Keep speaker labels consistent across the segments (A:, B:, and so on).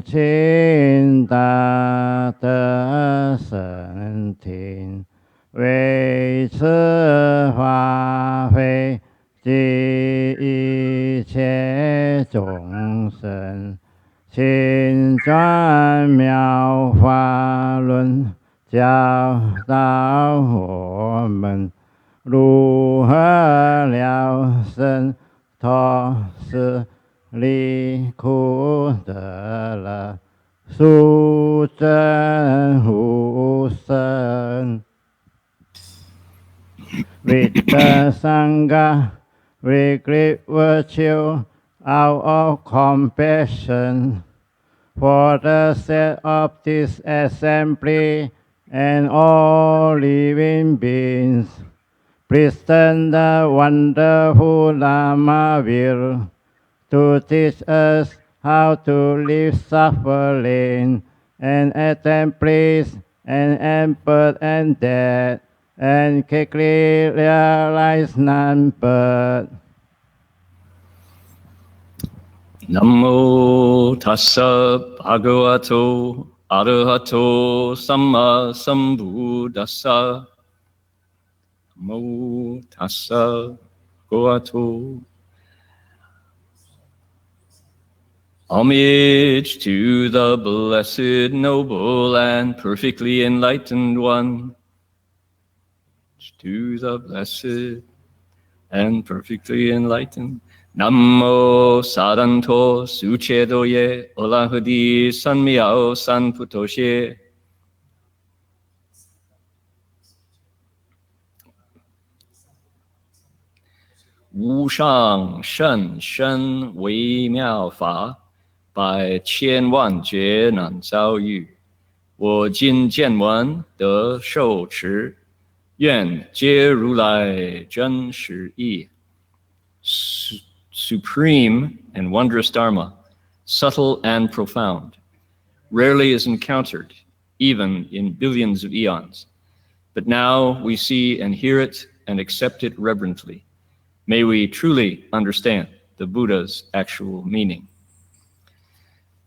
A: 亲大德圣听，为此发挥及一切众生，请转妙法轮，教导我们如何了生脱死，离苦得乐，速证无生。With the Sangha, we great virtue out of compassion for the sake of this assembly and all living beings. Present the wonderful Dhamma will to teach us how to live suffering and attain bliss and birth and death, and quickly realize non-birth.
B: Namo tassa bhagavato arahato samma sambuddhassa. Namo tassa bhagavato. Homage to the blessed, noble, and perfectly enlightened one. To the blessed and perfectly enlightened. Namo saranto suchedoye olahudi sanmiao sanputoshe. Wu shang shen shen wei miao fa, bai qian wan jue nan zao yu. Wo jin jian wen de shou chi, yuan jie ru lai zhen shi yi. Supreme and wondrous Dharma, subtle and profound, rarely is encountered, even in billions of eons. But now we see and hear it and accept it reverently. May we truly understand the Buddha's actual meaning.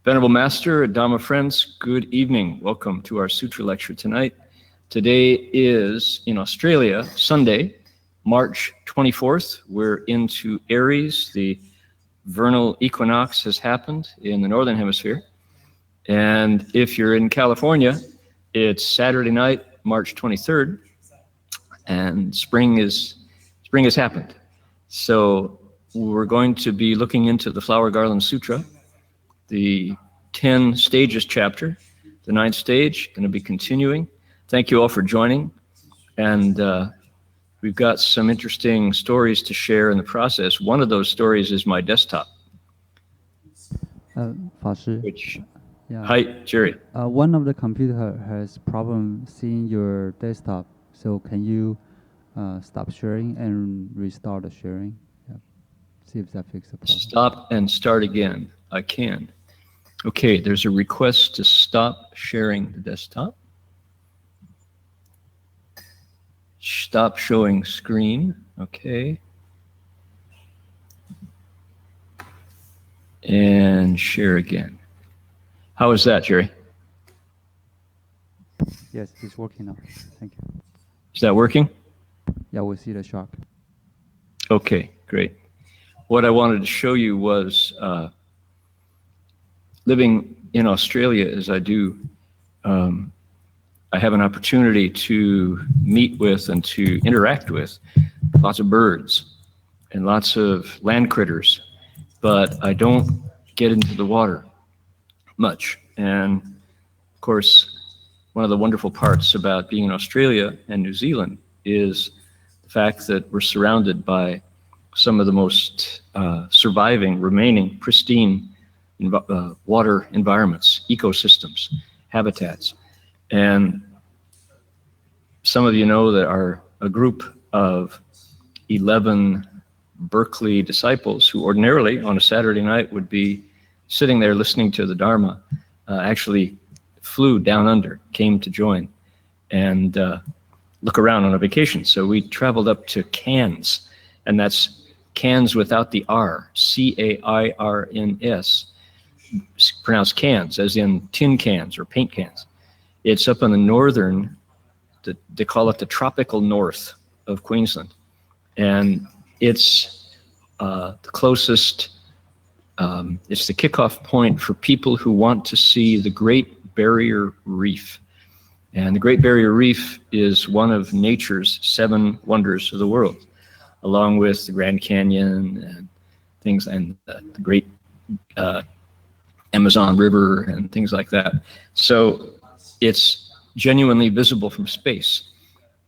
B: Venerable Master, Dhamma friends, good evening. Welcome to our Sutra lecture tonight. Today is, in Australia, Sunday, March 24th. We're into Aries. The vernal equinox has happened in the Northern Hemisphere. And if you're in California, it's Saturday night, March 23rd, and spring has happened. So we're going to be looking into the Flower Garland Sutra, the 10 stages chapter, the 9th stage, going to be continuing. Thank you all for joining. And we've got some interesting stories to share in the process. One of those stories is my desktop.
C: 法师
B: Yeah. Hi, Jerry.
C: One of the computer has problem seeing your desktop. So can you stop sharing and restart the sharing? Yeah. See if that fixes the problem.
B: Stop and start again. I can. Okay, there's a request to stop sharing the desktop. Stop showing screen. Okay. And share again. How is that, Jerry?
C: Yes, it's working now. Thank you.
B: Is that working?
C: Yeah, we see the shark.
B: Okay, great. What I wanted to show you was living in Australia as I do, I have an opportunity to meet with and to interact with lots of birds and lots of land critters, but I don't get into the water much. And of course, one of the wonderful parts about being in Australia and New Zealand is the fact that we're surrounded by some of the most surviving, remaining, pristine water environments, ecosystems, habitats. And some of you know that a group of 11 Berkeley disciples who ordinarily on a Saturday night would be sitting there listening to the Dharma, actually flew down under, came to join and look around on a vacation. So we traveled up to Cairns, and that's Cairns without the R, C-A-I-R-N-S. pronounced cans, as in tin cans or paint cans. It's up in the northern, they call it the tropical north of Queensland. And it's the closest, it's the kickoff point for people who want to see the Great Barrier Reef. And the Great Barrier Reef is one of nature's 7 wonders of the world, along with the Grand Canyon and things, and the Great Amazon River and things like that. So it's genuinely visible from space.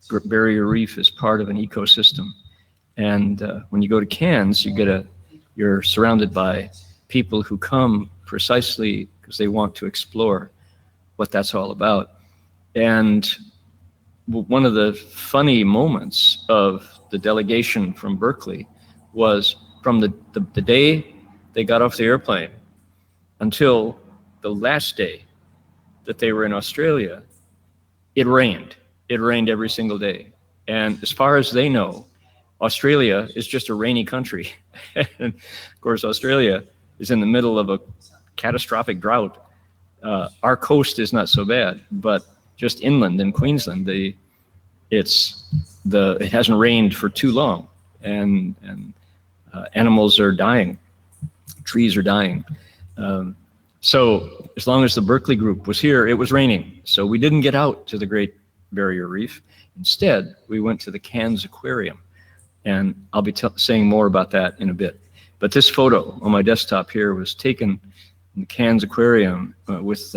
B: Great Barrier Reef is part of an ecosystem. And when you go to Cairns, you're surrounded by people who come precisely because they want to explore what that's all about. And one of the funny moments of the delegation from Berkeley was from the day they got off the airplane until the last day that they were in Australia, it rained. It rained every single day. And as far as they know, Australia is just a rainy country. And of course, Australia is in the middle of a catastrophic drought. Our coast is not so bad, but just inland in Queensland, it hasn't rained for too long, and animals are dying, trees are dying. So as long as the Berkeley group was here, it was raining. So we didn't get out to the Great Barrier Reef. Instead, we went to the Cairns Aquarium. And I'll be saying more about that in a bit. But this photo on my desktop here was taken in the Cairns Aquarium with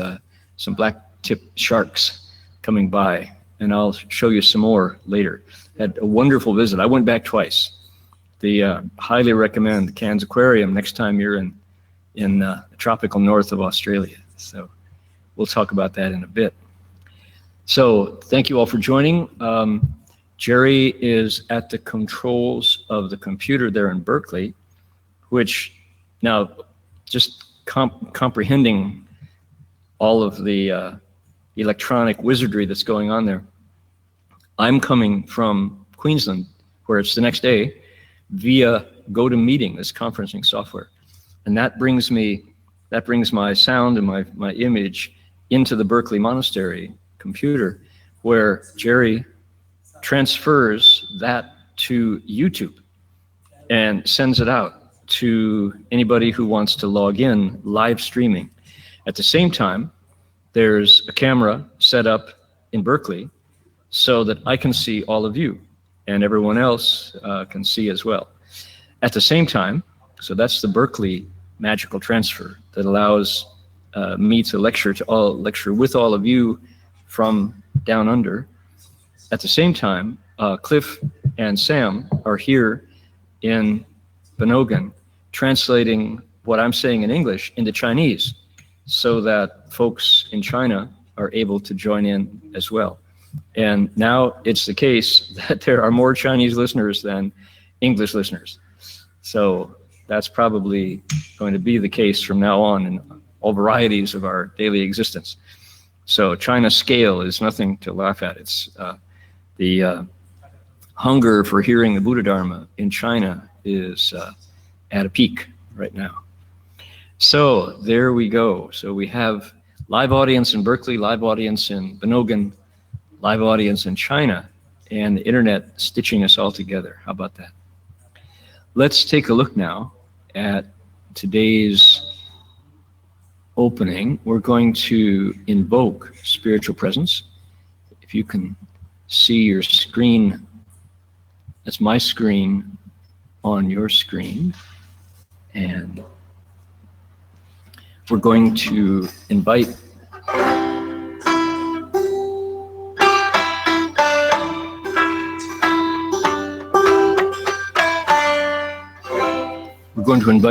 B: some black-tipped sharks coming by. And I'll show you some more later. Had a wonderful visit. I went back twice. Highly recommend the Cairns Aquarium next time you're in the tropical north of Australia. So we'll talk about that in a bit. So thank you all for joining. Jerry is at the controls of the computer there in Berkeley, which now just comprehending all of the electronic wizardry that's going on there. I'm coming from Queensland, where it's the next day, via GoToMeeting, this conferencing software. And that brings my sound and my image into the Berkeley Monastery computer, where Jerry transfers that to YouTube and sends it out to anybody who wants to log in live streaming. At the same time, there's a camera set up in Berkeley so that I can see all of you and everyone else can see as well. At the same time, so that's the Berkeley magical transfer that allows me to lecture with all of you from down under. At the same time, Cliff and Sam are here in Benogan translating what I'm saying in English into Chinese so that folks in China are able to join in as well. And now it's the case that there are more Chinese listeners than English listeners. So that's probably going to be the case from now on in all varieties of our daily existence. So China's scale is nothing to laugh at. It's the hunger for hearing the Buddha Dharma in China is at a peak right now. So there we go. So we have live audience in Berkeley, live audience in Benogan, live audience in China, and the internet stitching us all together. How about that? Let's take a look now at today's opening. We're going to invoke spiritual presence. If you can see your screen, that's my screen on your screen. And we're going to invite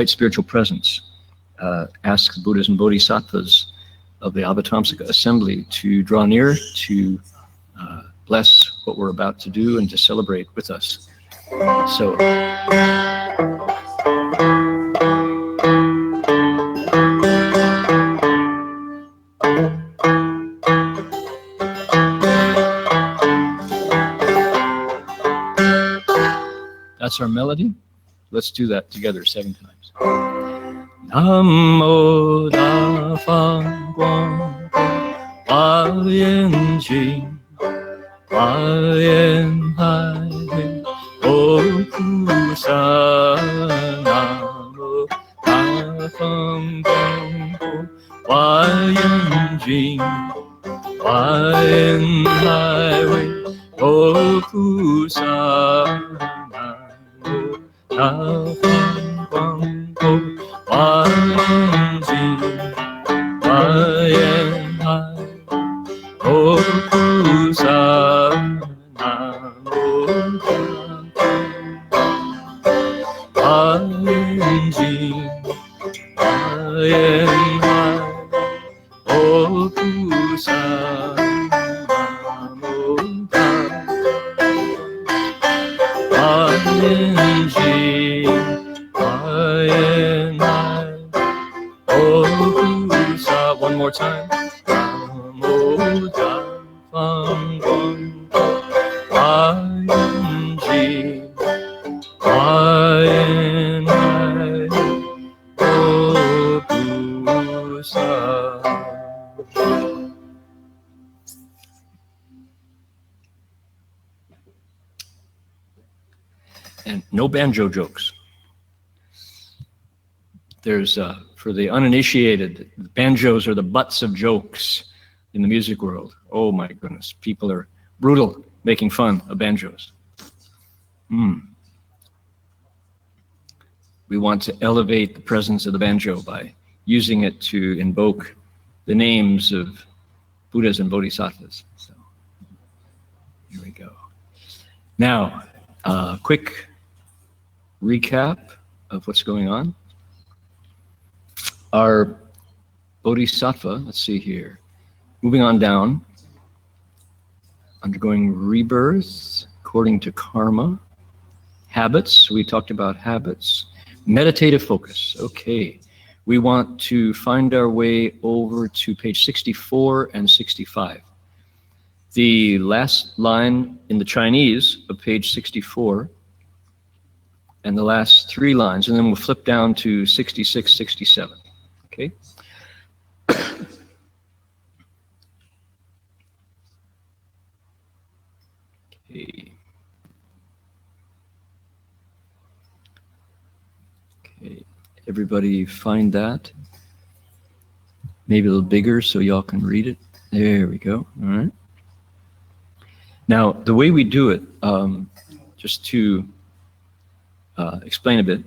B: spiritual presence. Ask the Buddhas and Bodhisattvas of the Avatamsaka Assembly to draw near, to bless what we're about to do and to celebrate with us. So, that's our melody. Let's do that together 7 times. Namo Da Fang Guang Hua Yan Jing Hua Yan Hai Hui O Pu Sa Namo Da Fang Guang Hua Yan Jing Hua Yan Hai Hui O Pu Sa Namo Da Fang Guang Hua Yan Jing Hua Yan Hai O Pu Sa Namo Hua Yan Jing Hua Yan Hai O Pu Sa Namo Hua Yan Jing Hua Yan Hai O Pu Sa. One more time. Namo Da Fang Guang Hua Yan Jing Hua Yan Hai O Pu Sa. And no banjo jokes. There's, for the uninitiated, banjos are the butts of jokes in the music world. Oh my goodness, people are brutal making fun of banjos. We want to elevate the presence of the banjo by using it to invoke the names of Buddhas and Bodhisattvas. So, here we go. Now, quick recap of what's going on. Our Bodhisattva, let's see here, moving on down, undergoing rebirth according to karma, habits, we talked about habits, meditative focus, okay. We want to find our way over to page 64 and 65. The last line in the Chinese of page 64 and the last three lines, and then we'll flip down to 66, 67, okay? Okay. Okay, everybody find that? Maybe a little bigger so y'all can read it. There we go, all right. Now, the way we do it, just to explain a bit,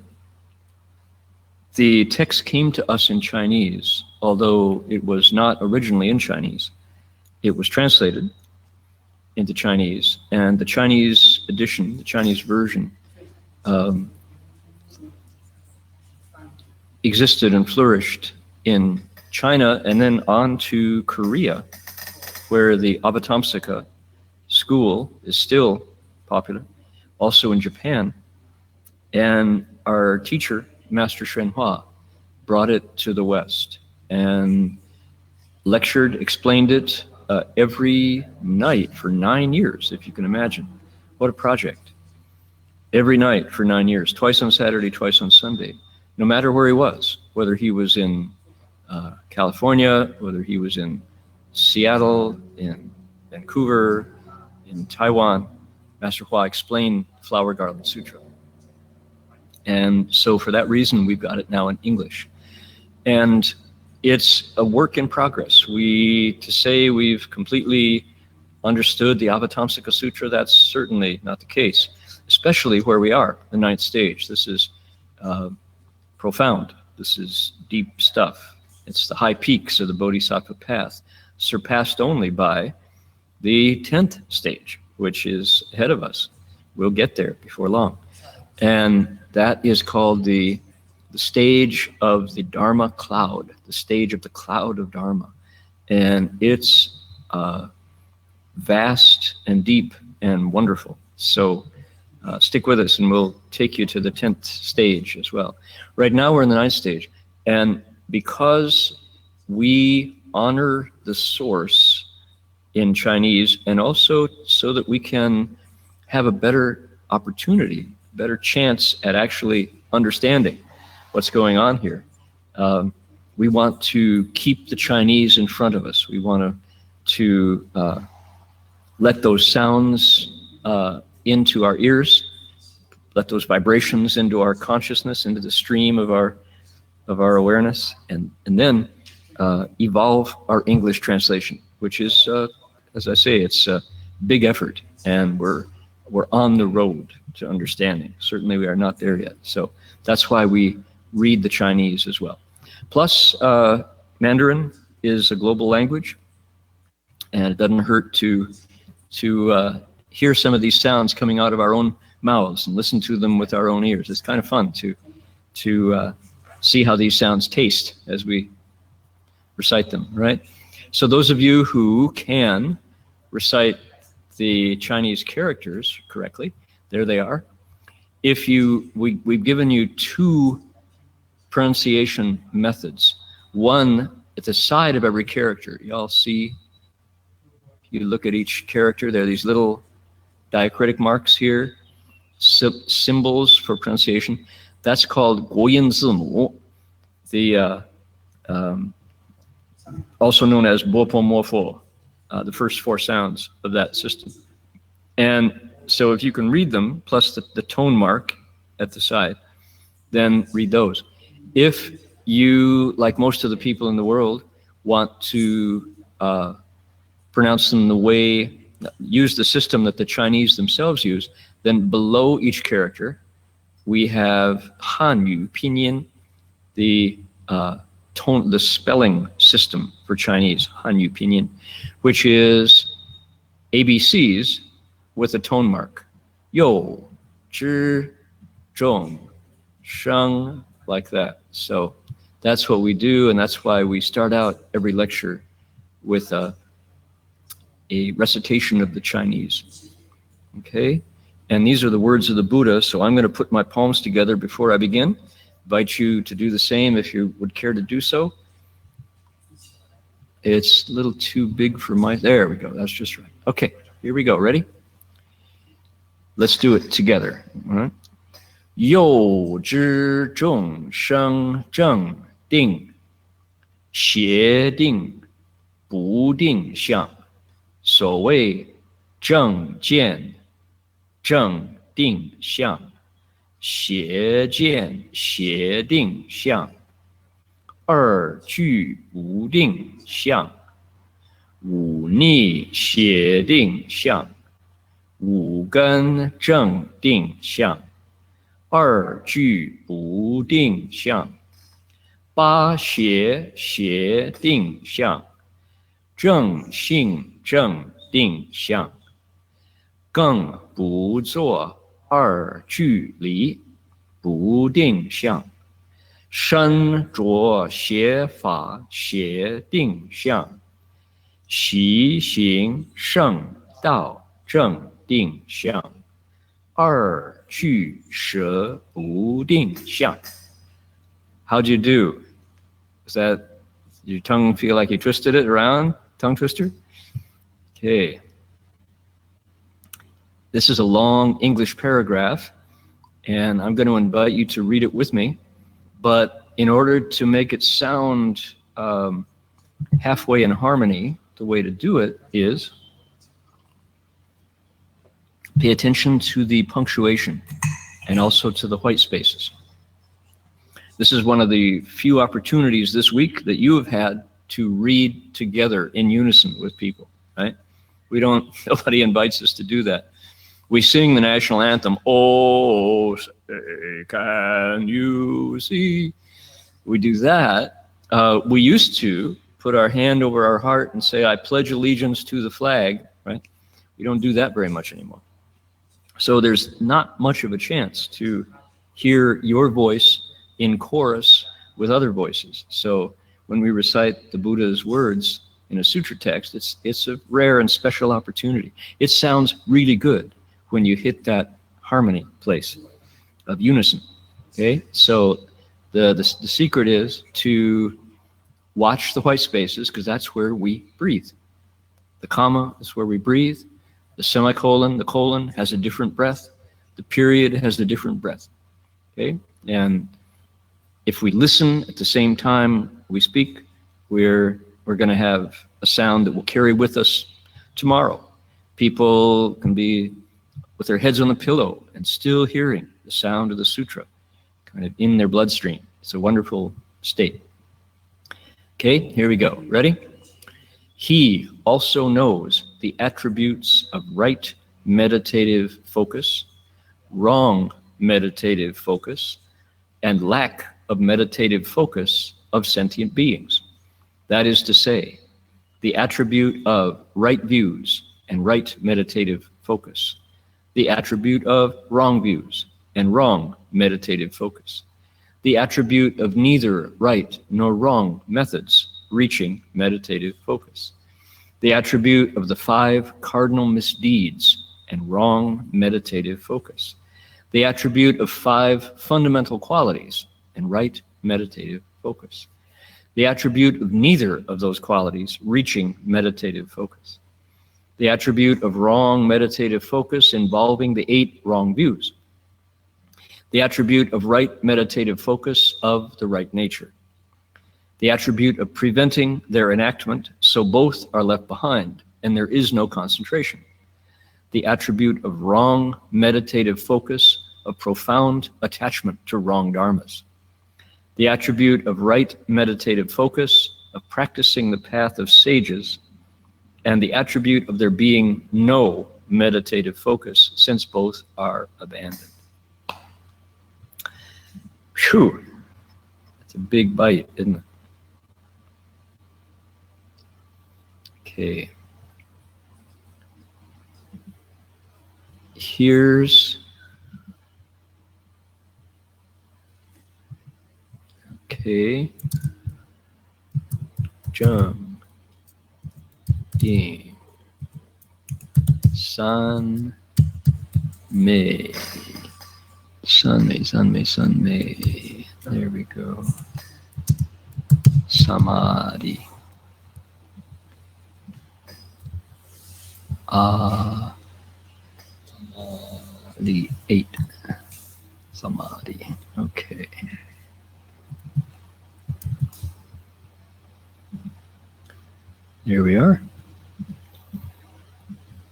B: the text came to us in Chinese, although it was not originally in Chinese. It was translated into Chinese, and the Chinese edition, the Chinese version, existed and flourished in China and then on to Korea, where the Avatamsaka school is still popular, also in Japan. And our teacher, Master Hua, brought it to the West and lectured, explained it every night for 9 years, if you can imagine. What a project. Every night for 9 years, twice on Saturday, twice on Sunday, no matter where he was, whether he was in California, whether he was in Seattle, in Vancouver, in Taiwan, Master Hua explained Flower Garland Sutra. And so for that reason, we've got it now in English. And it's a work in progress. To say we've completely understood the Avatamsaka Sutra, that's certainly not the case, especially where we are, the ninth stage. This is profound. This is deep stuff. It's the high peaks of the Bodhisattva path, surpassed only by the 10th stage, which is ahead of us. We'll get there before long. And that is called the stage of the Dharma cloud, the stage of the cloud of Dharma. And it's vast and deep and wonderful. So stick with us and we'll take you to the 10th stage as well. Right now we're in the 9th stage. And because we honor the source in Chinese, and also so that we can have a better opportunity, better chance at actually understanding what's going on here, We want to keep the Chinese in front of us. We want to let those sounds into our ears, let those vibrations into our consciousness, into the stream of our awareness, and then evolve our English translation, which is, as I say, it's a big effort, and we're on the road to understanding. Certainly we are not there yet. So that's why we read the Chinese as well. Plus, Mandarin is a global language, and it doesn't hurt to hear some of these sounds coming out of our own mouths and listen to them with our own ears. It's kind of fun to see how these sounds taste as we recite them, right? So those of you who can recite the Chinese characters correctly, there they are. We've given you two pronunciation methods. One at the side of every character. Y'all see, you look at each character, there are these little diacritic marks here, symbols for pronunciation. That's called 国音字母, also known as 波波摩佛, the first four sounds of that system. And so if you can read them, plus the tone mark at the side, then read those. If you, like most of the people in the world, want to pronounce them the way, use the system that the Chinese themselves use, then below each character, we have Hanyu Pinyin, the spelling system for Chinese, Hanyu Pinyin, which is ABCs with a tone mark. Yo, zhi, zhong, sheng, like that. So that's what we do, and that's why we start out every lecture with a recitation of the Chinese. Okay? And these are the words of the Buddha, so I'm going to put my palms together before I begin. Invite you to do the same if you would care to do so. It's a little too big for there we go, that's just right. Okay, here we go, ready? Let's do it together, all right? 右之众生正定，邪定不定相。所谓正见正定相，邪见邪定相，二俱不定相，五逆邪定相，五根正定相，二俱不定相，八邪邪定相，正性正定相，更不作二俱离不定相，身着邪法邪定相，习行圣道正定相，二俱舍不定相。How'd you do? Is that your tongue feel like you twisted it around? Tongue twister? Okay. This is a long English paragraph, and I'm going to invite you to read it with me. But in order to make it sound halfway in harmony, the way to do it is pay attention to the punctuation and also to the white spaces. This is one of the few opportunities this week that you have had to read together in unison with people, right? Nobody invites us to do that. We sing the national anthem, oh, say, can you see? We do that. We used to put our hand over our heart and say, I pledge allegiance to the flag, right? We don't do that very much anymore. So there's not much of a chance to hear your voice in chorus with other voices. So when we recite the Buddha's words in a sutra text, it's a rare and special opportunity. It sounds really good when you hit that harmony place of unison, okay? So the secret is to watch the white spaces, because that's where we breathe. The comma is where we breathe. The semicolon, the colon has a different breath. The period has a different breath, okay? And If we listen at the same time we speak, we're going to have a sound that will carry with us tomorrow. People can be with their heads on the pillow and still hearing the sound of the sutra kind of in their bloodstream. It's a wonderful state. Okay, here we go. Ready? He also knows the attributes of right meditative focus, wrong meditative focus, and lack of meditative focus of sentient beings. That is to say, the attribute of right views and right meditative focus, the attribute of wrong views and wrong meditative focus, the attribute of neither right nor wrong methods reaching meditative focus, the attribute of the 5 cardinal misdeeds and wrong meditative focus, the attribute of 5 fundamental qualities and right meditative focus, the attribute of neither of those qualities reaching meditative focus, the attribute of wrong meditative focus involving the 8 wrong views, the attribute of right meditative focus of the right nature, the attribute of preventing their enactment so both are left behind and there is no concentration, the attribute of wrong meditative focus of profound attachment to wrong dharmas, the attribute of right meditative focus of practicing the path of sages, and the attribute of there being no meditative focus since both are abandoned. Phew, that's a big bite, isn't it? Okay. Here's, okay, Jung, Ding, San Mei, San Mei, San Mei, San Mei, there we go, Samadhi, the 8, Samadhi, okay. There we are.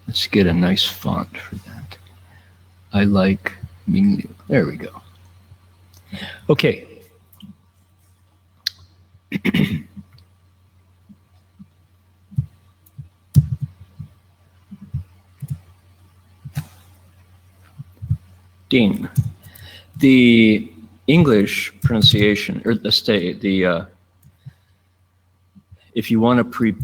B: Let's get a nice font for that. I like Mingliu. There we go. Okay. Ding. The English pronunciation, or if you want to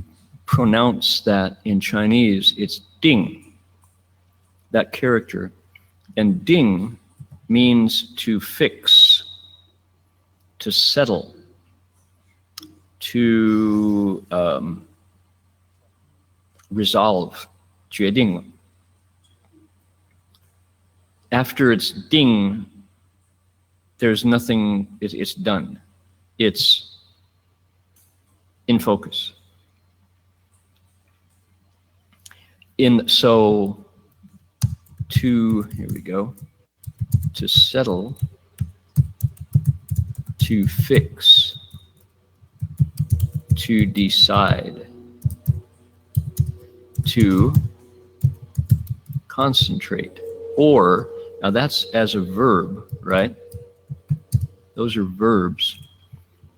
B: pronounce that in Chinese, it's ding, that character. And ding means to fix, to settle, to resolve, 决定了. After it's ding, there's nothing, it's done. It's in focus. So, here we go, to settle, to fix, to decide, to concentrate, or, now that's as a verb, right? Those are verbs.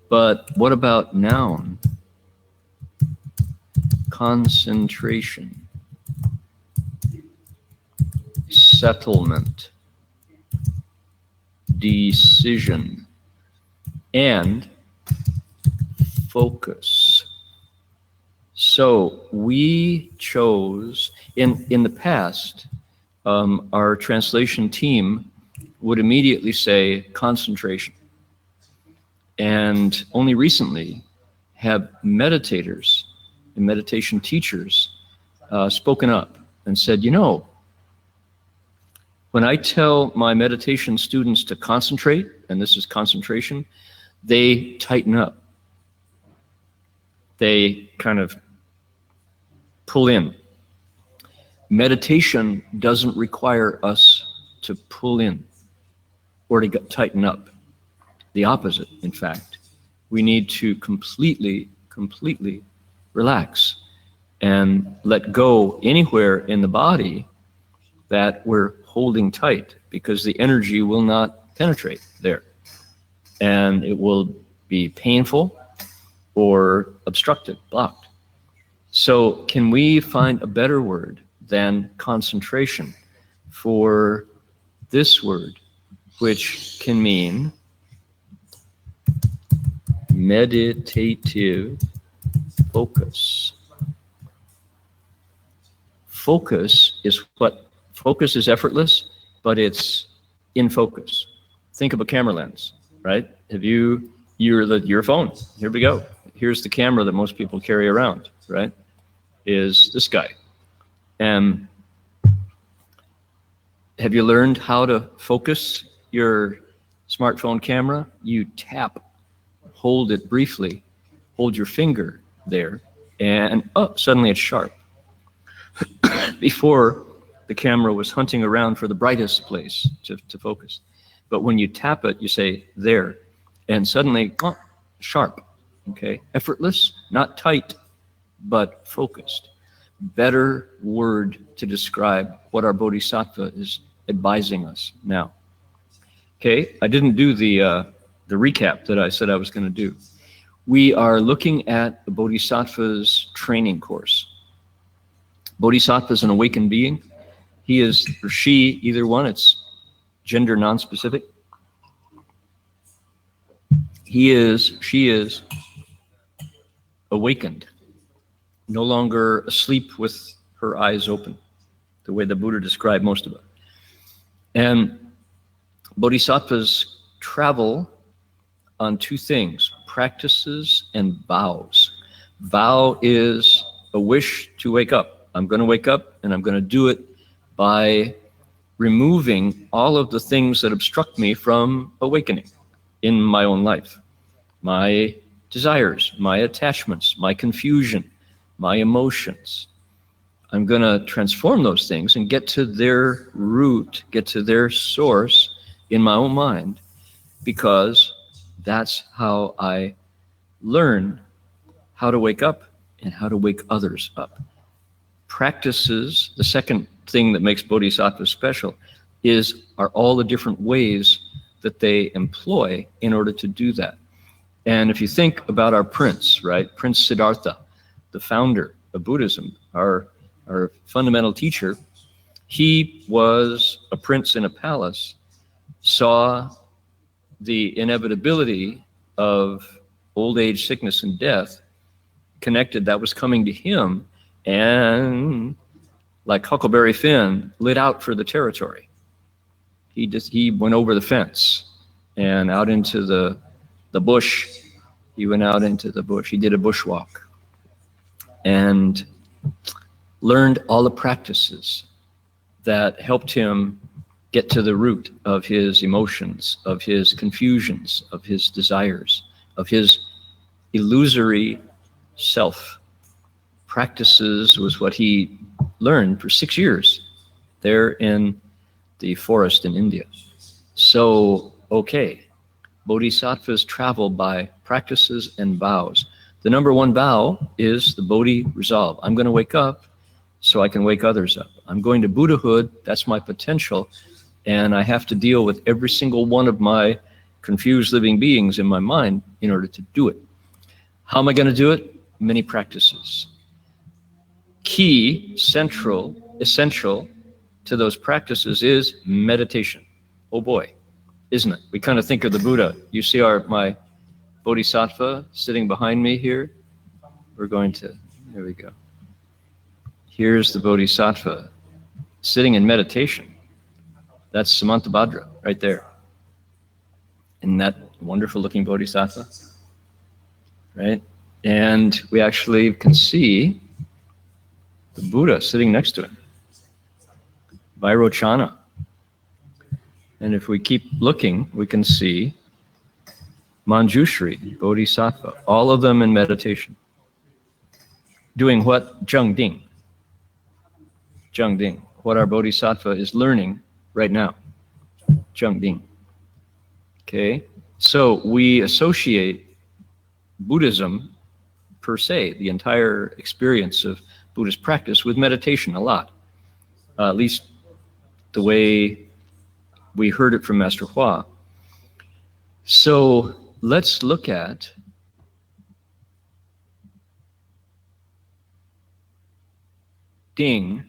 B: But what about noun? Concentration, settlement, decision, and focus. So we chose, in the past, our translation team would immediately say concentration. And only recently have meditators and meditation teachers spoken up and said, you know, when I tell my meditation students to concentrate, and this is concentration, they tighten up. They kind of pull in. Meditation doesn't require us to pull in or to tighten up. the opposite, in fact. We need to completely relax and let go anywhere in the body that we're holding tight, because the energy will not penetrate there. And it will be painful or obstructed, blocked. So can we find a better word than concentration for this word, which can mean meditative focus? Focus is effortless, but it's in focus. Think of a camera lens, right? You're your phone. Here we go. Here's the camera that most people carry around, right? Is this guy. And have you learned how to focus your smartphone camera? You tap, hold it briefly, hold your finger there, and suddenly it's sharp. Before, the camera was hunting around for the brightest place to focus. But when you tap it, you say, there, and suddenly, sharp, okay? Effortless, not tight, but focused. Better word to describe what our bodhisattva is advising us now. Okay, I didn't do the recap that I said I was going to do. We are looking at the bodhisattva's training course. Bodhisattva is an awakened being. He is, or she, either one, it's gender non-specific. She is awakened, no longer asleep with her eyes open, the way the Buddha described most of it. And bodhisattvas travel on two things, practices and vows. Vow is a wish to wake up. I'm going to wake up, and I'm going to do it by removing all of the things that obstruct me from awakening in my own life. My desires, my attachments, my confusion, my emotions. I'm going to transform those things and get to their root, get to their source in my own mind, because that's how I learn how to wake up and how to wake others up. Practices, the second thing that makes bodhisattvas special, are all the different ways that they employ in order to do that. And if you think about our prince, right? Prince Siddhartha, the founder of Buddhism, our fundamental teacher, he was a prince in a palace, saw the inevitability of old age, sickness, and death connected, that was coming to him, and like Huckleberry Finn, lit out for the territory. He went over the fence and out into the bush. He went out into the bush. He did a bushwalk and learned all the practices that helped him get to the root of his emotions, of his confusions, of his desires, of his illusory self. Practices was what he learned for 6 years there in the forest in India. So, okay, bodhisattvas travel by practices and vows. The number one vow is the Bodhi resolve. I'm going to wake up so I can wake others up. I'm going to Buddhahood, that's my potential, and I have to deal with every single one of my confused living beings in my mind in order to do it. How am I going to do it? Many practices. Key, central, essential to those practices is meditation. Oh boy, isn't it? We kind of think of the Buddha. You see my bodhisattva sitting behind me here? Here we go. Here's the bodhisattva sitting in meditation. That's Samantabhadra right there. Isn't that wonderful looking bodhisattva? Right? And we actually can see the Buddha sitting next to him. Vairochana. And if we keep looking, we can see Manjushri, Bodhisattva, all of them in meditation. Doing what? Zhengding. Zhengding. What our Bodhisattva is learning right now. Zhengding. Okay? So we associate Buddhism per se, the entire experience of Buddhist practice, with meditation a lot, at least the way we heard it from Master Hua. So let's look at ding,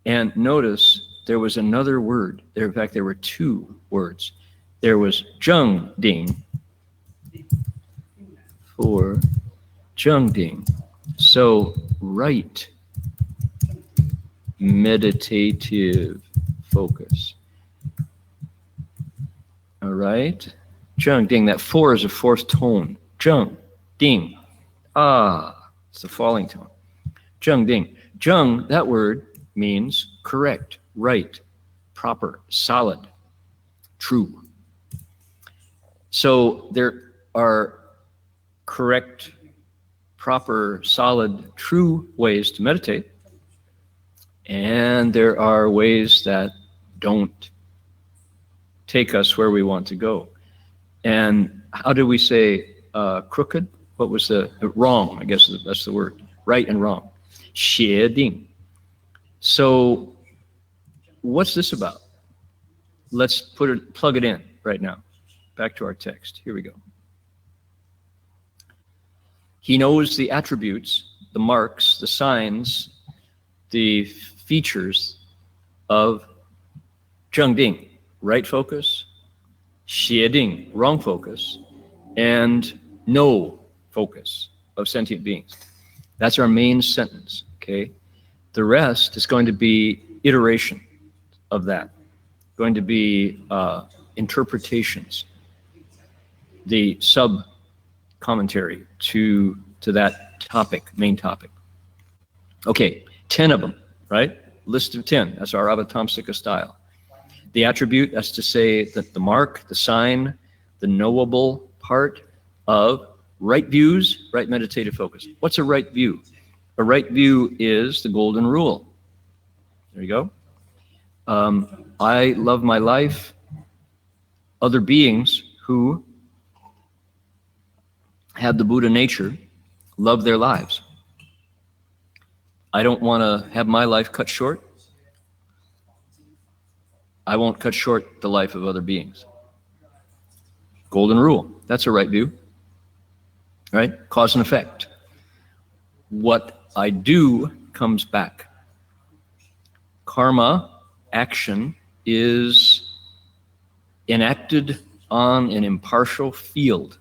B: and notice there was another word. In fact, there were two words. There was zheng ding for zheng ding. So right meditative focus. All right. Zheng ding. That four is a fourth tone. Zheng ding. Ah, it's the falling tone. Zheng ding. Zheng, that word means correct, right, proper, solid, true. So there are correct, proper, solid, true ways to meditate. And there are ways that don't take us where we want to go. And how do we say crooked? What was the wrong? I guess that's the word. Right and wrong. 邪定. So what's this about? Let's plug it in right now. Back to our text. Here we go. He knows the attributes, the marks, the signs, the features of zheng-ding, right focus, xie-ding, wrong focus, and no focus of sentient beings. That's our main sentence, okay? The rest is going to be iteration of that, going to be interpretations, the sub-commentary to that topic, main topic. Okay, 10 of them, right? List of 10, that's our Avatamsaka style. The attribute, that's to say that the mark, the sign, the knowable part of right views, right meditative focus. What's a right view? A right view is the golden rule. There you go. I love my life. Other beings who have the Buddha nature love their lives. I don't want to have my life cut short. I won't cut short the life of other beings. Golden rule. That's a right view. Right? Cause and effect. What I do comes back. Karma, action, is enacted on an impartial field.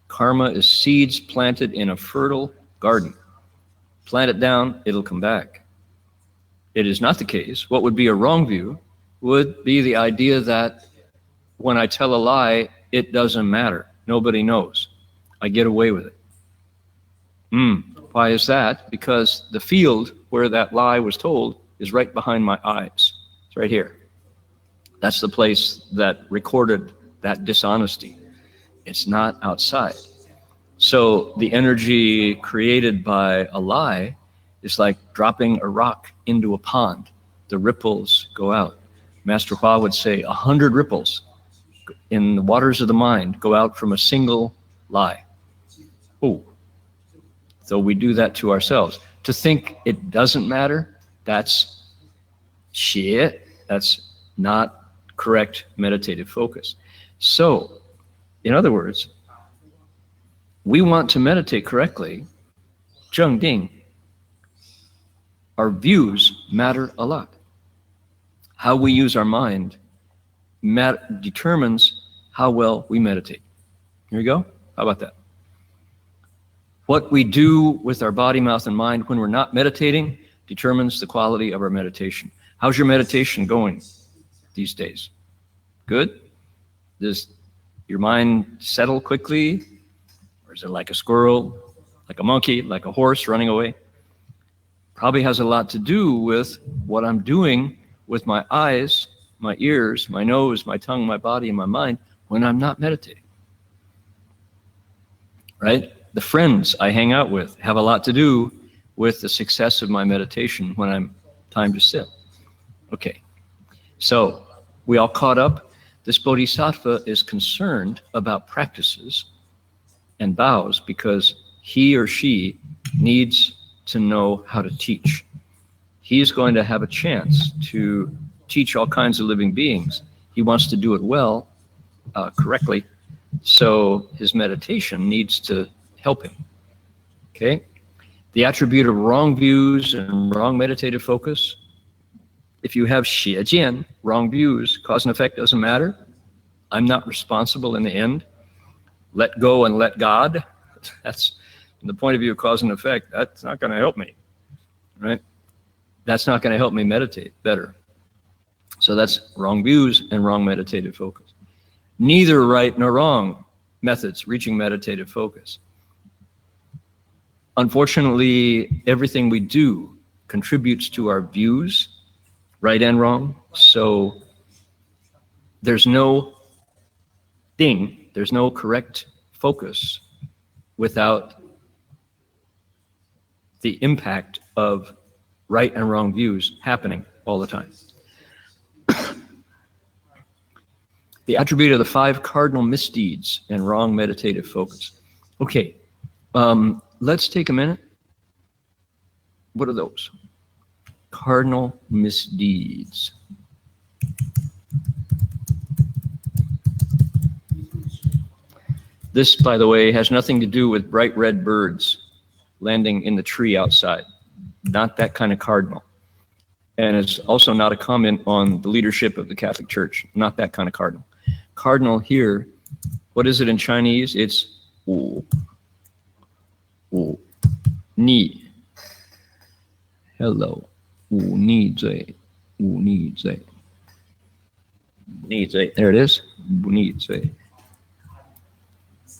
B: Karma is seeds planted in a fertile garden. Plant it down, it'll come back. It is not the case. What would be a wrong view would be the idea that when I tell a lie, it doesn't matter. Nobody knows. I get away with it. Why is that? Because the field where that lie was told is right behind my eyes. It's right here. That's the place that recorded that dishonesty. It's not outside. So the energy created by a lie is like dropping a rock into a pond. The ripples go out. Master Hua would say 100 ripples in the waters of the mind go out from a single lie. Oh, so we do that to ourselves. To think it doesn't matter, that's shit. That's not correct meditative focus. So, in other words, we want to meditate correctly, zheng ding. Our views matter a lot. How we use our mind determines how well we meditate. Here we go. How about that? What we do with our body, mouth, and mind when we're not meditating determines the quality of our meditation. How's your meditation going these days? Good? Does your mind settle quickly? Or is it like a squirrel, like a monkey, like a horse running away? Probably has a lot to do with what I'm doing with my eyes, my ears, my nose, my tongue, my body, and my mind when I'm not meditating. Right? The friends I hang out with have a lot to do with the success of my meditation when I'm time to sit. Okay. So we all caught up. This bodhisattva is concerned about practices and vows because he or she needs to know how to teach. He's going to have a chance to teach all kinds of living beings. He wants to do it well, correctly, so his meditation needs to help him. Okay? The attribute of wrong views and wrong meditative focus. If you have xie jian, wrong views, cause and effect doesn't matter. I'm not responsible in the end. Let go and let God. That's, from the point of view of cause and effect, that's not going to help me, right? That's not going to help me meditate better. So that's wrong views and wrong meditative focus. Neither right nor wrong methods reaching meditative focus. Unfortunately, everything we do contributes to our views, right and wrong. So there's no thing, there's no correct focus without the impact of right and wrong views happening all the time. The attribute of the 5 cardinal misdeeds and wrong meditative focus. Okay, let's take a minute. What are those? Cardinal misdeeds. This, by the way, has nothing to do with bright red birds landing in the tree outside. Not that kind of cardinal. And it's also not a comment on the leadership of the Catholic Church. Not that kind of cardinal. Cardinal here, what is it in Chinese? It's wu, wu, ni. Hello, wu ni zui, wu ni zui. Ni zui, there it is, wu ni zui.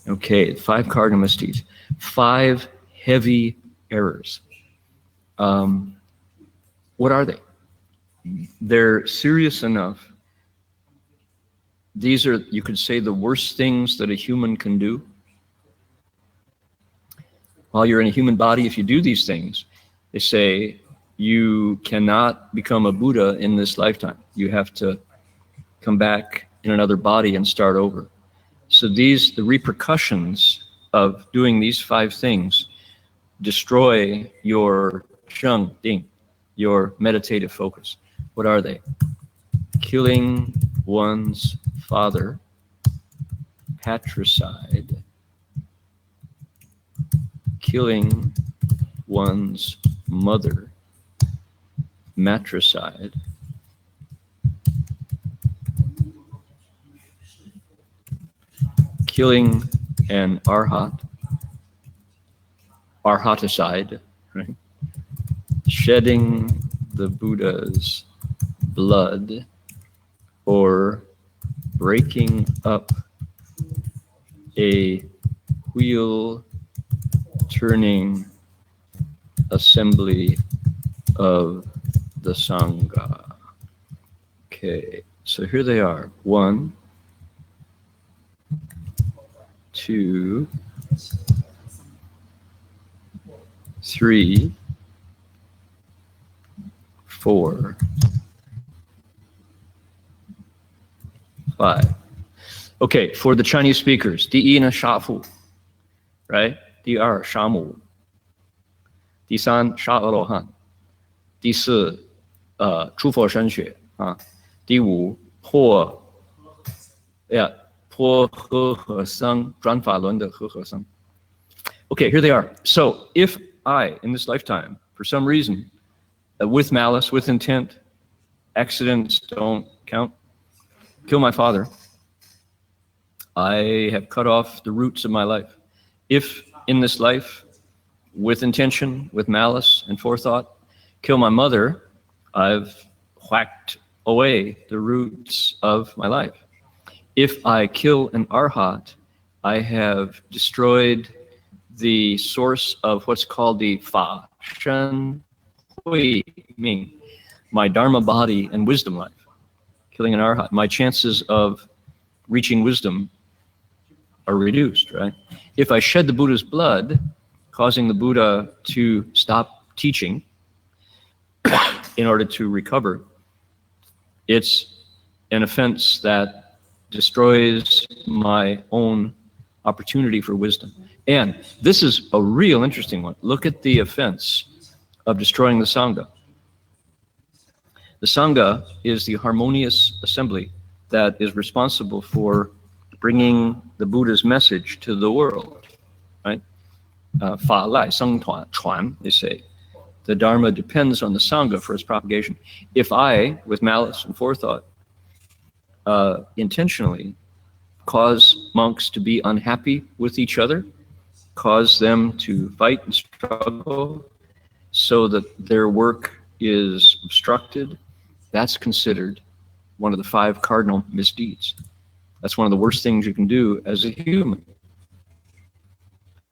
B: Okay, 5 cardinal misdeeds, 5 heavy errors. What are they? They're serious enough. These are, you could say, the worst things that a human can do. While you're in a human body, if you do these things, they say you cannot become a Buddha in this lifetime. You have to come back in another body and start over. So the repercussions of doing these 5 things destroy your sheng ding, your meditative focus. What are they? Killing one's father, patricide, killing one's mother, matricide, killing an arhat, arhaticide, right? Shedding the Buddha's blood, or breaking up a wheel-turning assembly of the Sangha. Okay, so here they are. 1, 2, 3, 4, 5. Okay, for the Chinese speakers, 第一呢杀父 right? 第二杀母 第三杀阿罗汉 第四出佛身血 第五破和合僧转法轮的和合僧 Okay, here they are. So if I, in this lifetime, for some reason, with malice, with intent, accidents don't count, kill my father, I have cut off the roots of my life. If in this life, with intention, with malice and forethought, kill my mother, I've whacked away the roots of my life. If I kill an arhat, I have destroyed the source of what's called the Fa Shen Hui Ming, my Dharma body and wisdom life. Killing an arhat, my chances of reaching wisdom are reduced, right? If I shed the Buddha's blood, causing the Buddha to stop teaching in order to recover, it's an offense that destroys my own opportunity for wisdom. And this is a real interesting one. Look at the offense of destroying the Sangha. The Sangha is the harmonious assembly that is responsible for bringing the Buddha's message to the world, right? Fa lai seng chuan, they say. The Dharma depends on the Sangha for its propagation. If I, with malice and forethought, intentionally cause monks to be unhappy with each other, cause them to fight and struggle so that their work is obstructed, that's considered one of the 5 cardinal misdeeds. That's one of the worst things you can do as a human.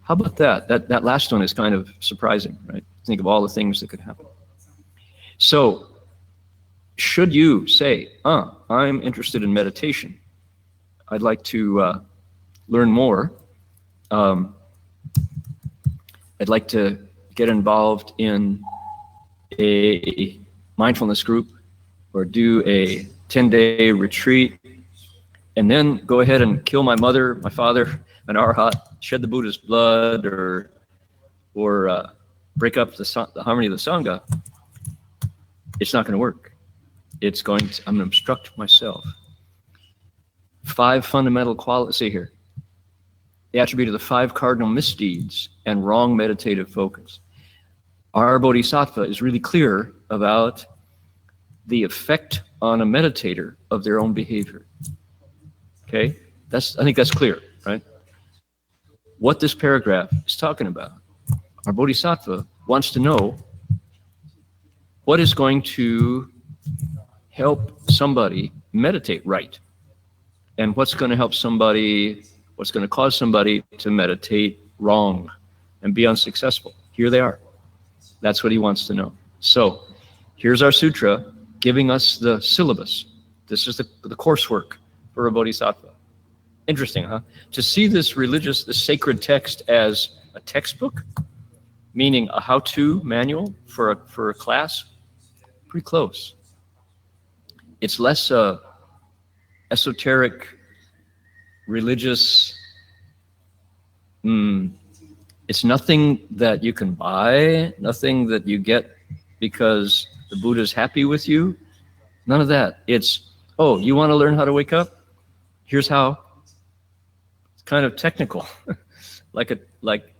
B: How about that? That last one is kind of surprising, right? Think of all the things that could happen. So, should you say, I'm interested in meditation, I'd like to learn more, I'd like to get involved in a mindfulness group or do a 10-day retreat, and then go ahead and kill my mother, my father, an arhat, shed the Buddha's blood, or break up the harmony of the Sangha, it's not going to work. I'm going to obstruct myself. 5 fundamental qualities, see here. The attribute of the 5 cardinal misdeeds and wrong meditative focus. Our bodhisattva is really clear about the effect on a meditator of their own behavior. Okay? I think that's clear, right? What this paragraph is talking about. Our bodhisattva wants to know what is going to help somebody meditate right, and what's going to help somebody, what's going to cause somebody to meditate wrong and be unsuccessful. Here they are. That's what he wants to know. So here's our sutra giving us the syllabus. This is the coursework for a bodhisattva. Interesting, huh? To see this sacred text as a textbook, meaning a how-to manual for a class, pretty close. It's less esoteric, religious. It's nothing that you can buy, nothing that you get because the Buddha's happy with you. None of that. It's, you want to learn how to wake up? Here's how. It's kind of technical,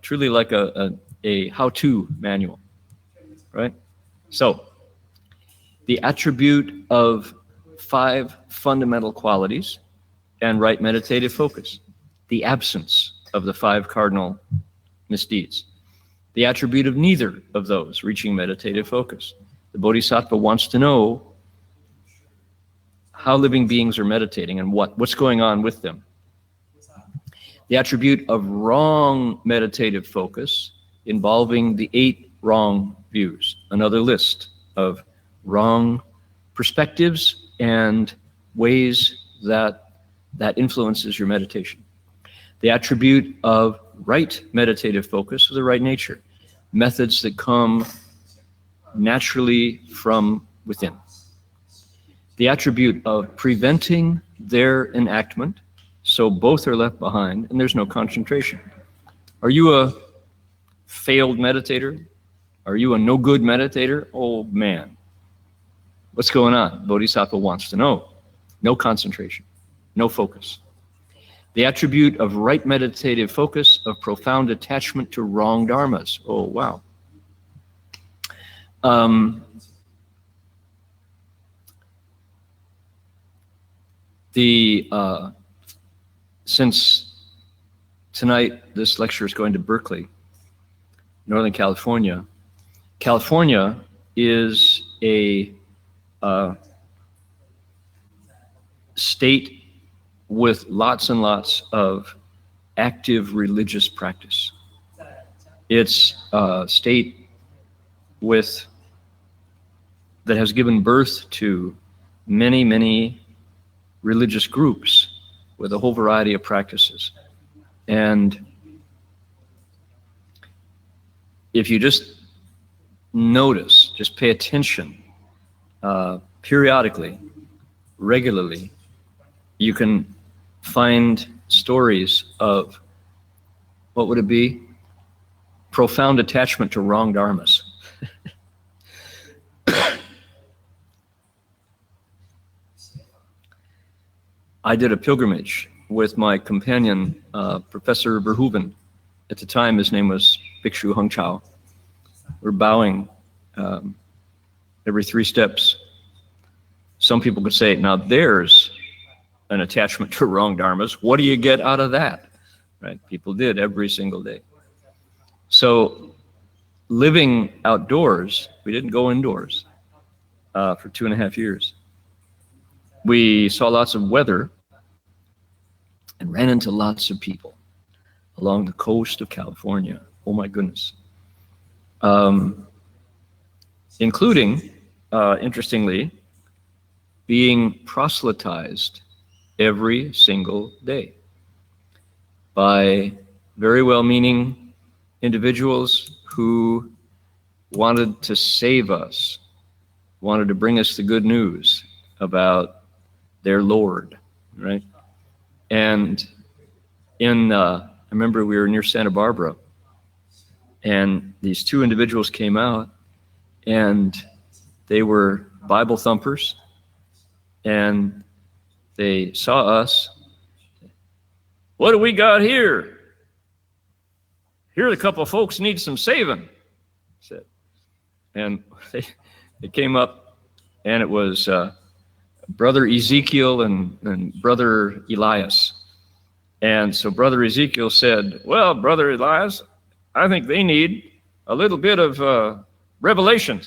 B: truly like a how-to manual, right? So, the attribute of 5 fundamental qualities and right meditative focus. The absence of the 5 cardinal misdeeds. The attribute of neither of those, reaching meditative focus. The bodhisattva wants to know how living beings are meditating and what's going on with them. The attribute of wrong meditative focus involving the 8 wrong views. Another list of wrong perspectives and ways that influences your meditation. The attribute of right meditative focus of the right nature. Methods that come naturally from within. The attribute of preventing their enactment, so both are left behind and there's no concentration. Are you a failed meditator? Are you a no good meditator? Oh man, what's going on? Bodhisattva wants to know. No concentration, no focus. The attribute of right meditative focus of profound attachment to wrong dharmas. Oh, wow. Since tonight this lecture is going to Berkeley, Northern California. California is a state with lots and lots of active religious practice. It's a state that has given birth to many, many religious groups with a whole variety of practices. And if you just notice, just pay attention periodically, regularly, you can find stories of, what would it be? Profound attachment to wrong dharmas. I did a pilgrimage with my companion, Professor Verhoeven. At the time, his name was Bhikshu Heng Sure. We're bowing every 3 steps. Some people could say, now there's an attachment to wrong dharmas. What do you get out of that? Right? People did every single day. So living outdoors, we didn't go indoors for 2.5 years. We saw lots of weather and ran into lots of people along the coast of California. Oh my goodness. Including, interestingly, being proselytized every single day by very well-meaning individuals who wanted to save us, wanted to bring us the good news about their Lord, right? And I remember we were near Santa Barbara, and these 2 individuals came out, and they were Bible thumpers, and they saw us. What do we got here? Here a couple of folks need some saving, said. And they came up, and it was Brother Ezekiel and Brother Elias. And so Brother Ezekiel said, well, Brother Elias, I think they need a little bit of revelation.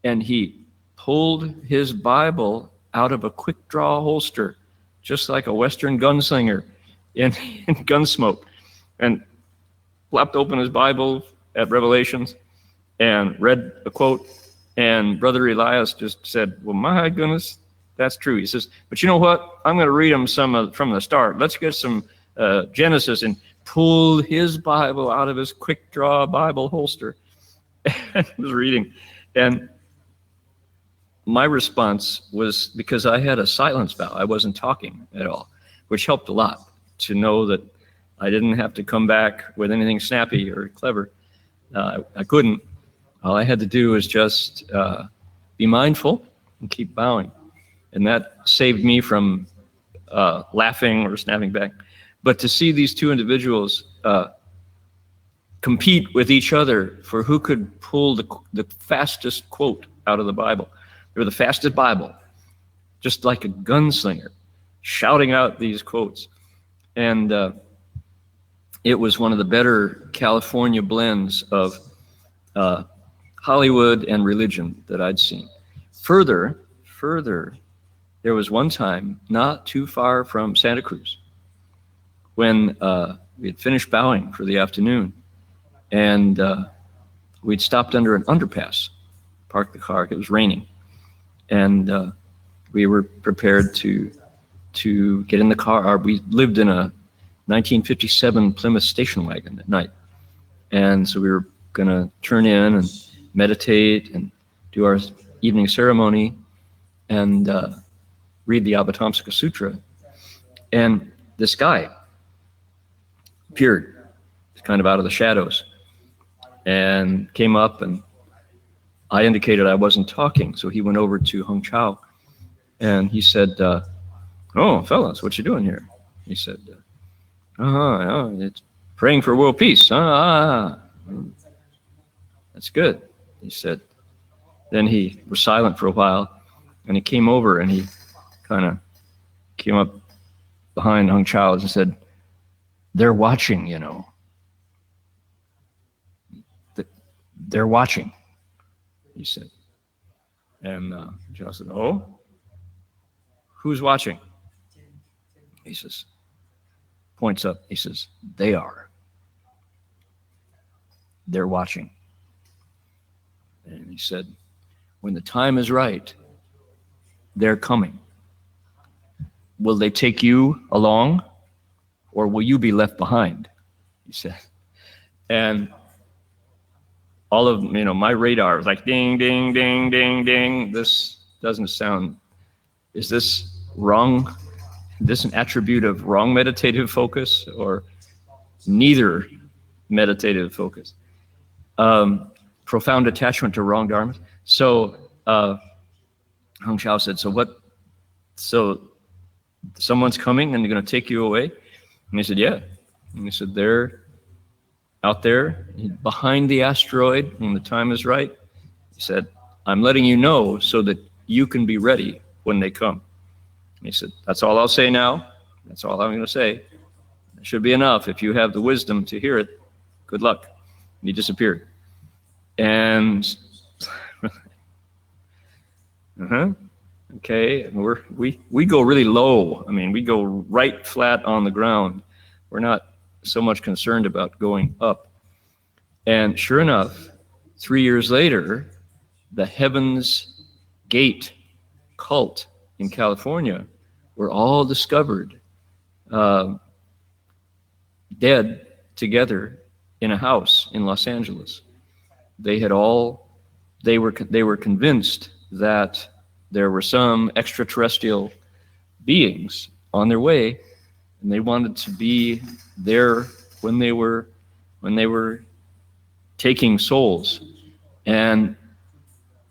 B: And he pulled his Bible out of a quick draw holster, just like a Western gunslinger in Gunsmoke, and flapped open his Bible at Revelations and read a quote. And Brother Elias just said, well, my goodness, that's true. He says, but you know what? I'm going to read them some from the start. Let's get some Genesis, and pulled his Bible out of his quick draw Bible holster and was reading. And my response was, because I had a silence vow, I wasn't talking at all, which helped a lot to know that I didn't have to come back with anything snappy or clever. I couldn't. All I had to do was just be mindful and keep bowing. And that saved me from laughing or snapping back. But to see these 2 individuals compete with each other for who could pull the fastest quote out of the Bible. They were the fastest Bible, just like a gunslinger, shouting out these quotes. And it was one of the better California blends of Hollywood and religion that I'd seen. Further, there was one time not too far from Santa Cruz when we had finished bowing for the afternoon, and we'd stopped under an underpass, parked the car. It was raining, and we were prepared to get in the car. We lived in a 1957 Plymouth station wagon at night, and so we were going to turn in and meditate and do our evening ceremony and read the Avatamsaka Sutra. And this guy appeared kind of out of the shadows and came up, and I indicated I wasn't talking. So he went over to Heng Sure and he said, oh, fellas, what you doing here? He said, it's praying for world peace. That's good, he said. Then he was silent for a while, and he came over and he kind of came up behind Heng Sure and said, they're watching, you know. They're watching, he said. And Joe said, oh, who's watching? He says, points up, he says, they are. They're watching. And he said, when the time is right, they're coming. Will they take you along, or will you be left behind? He said. And all of, my radar was like ding, ding, ding, ding, ding. This doesn't sound, is this wrong? this an attribute of wrong meditative focus or neither meditative focus? Profound attachment to wrong dharmas. So Heng Sure said, so someone's coming and they're going to take you away? And he said, yeah. And he said, they're out there behind the asteroid when the time is right. He said, I'm letting you know so that you can be ready when they come. And he said, that's all I'll say now. That's all I'm going to say. It should be enough. If you have the wisdom to hear it, good luck. And he disappeared. And okay, and we go really low. I mean, we go right flat on the ground. We're not so much concerned about going up. And sure enough, 3 years later, the Heaven's Gate cult in California were all discovered dead together in a house in Los Angeles. They were convinced that there were some extraterrestrial beings on their way, and they wanted to be there when they were taking souls. And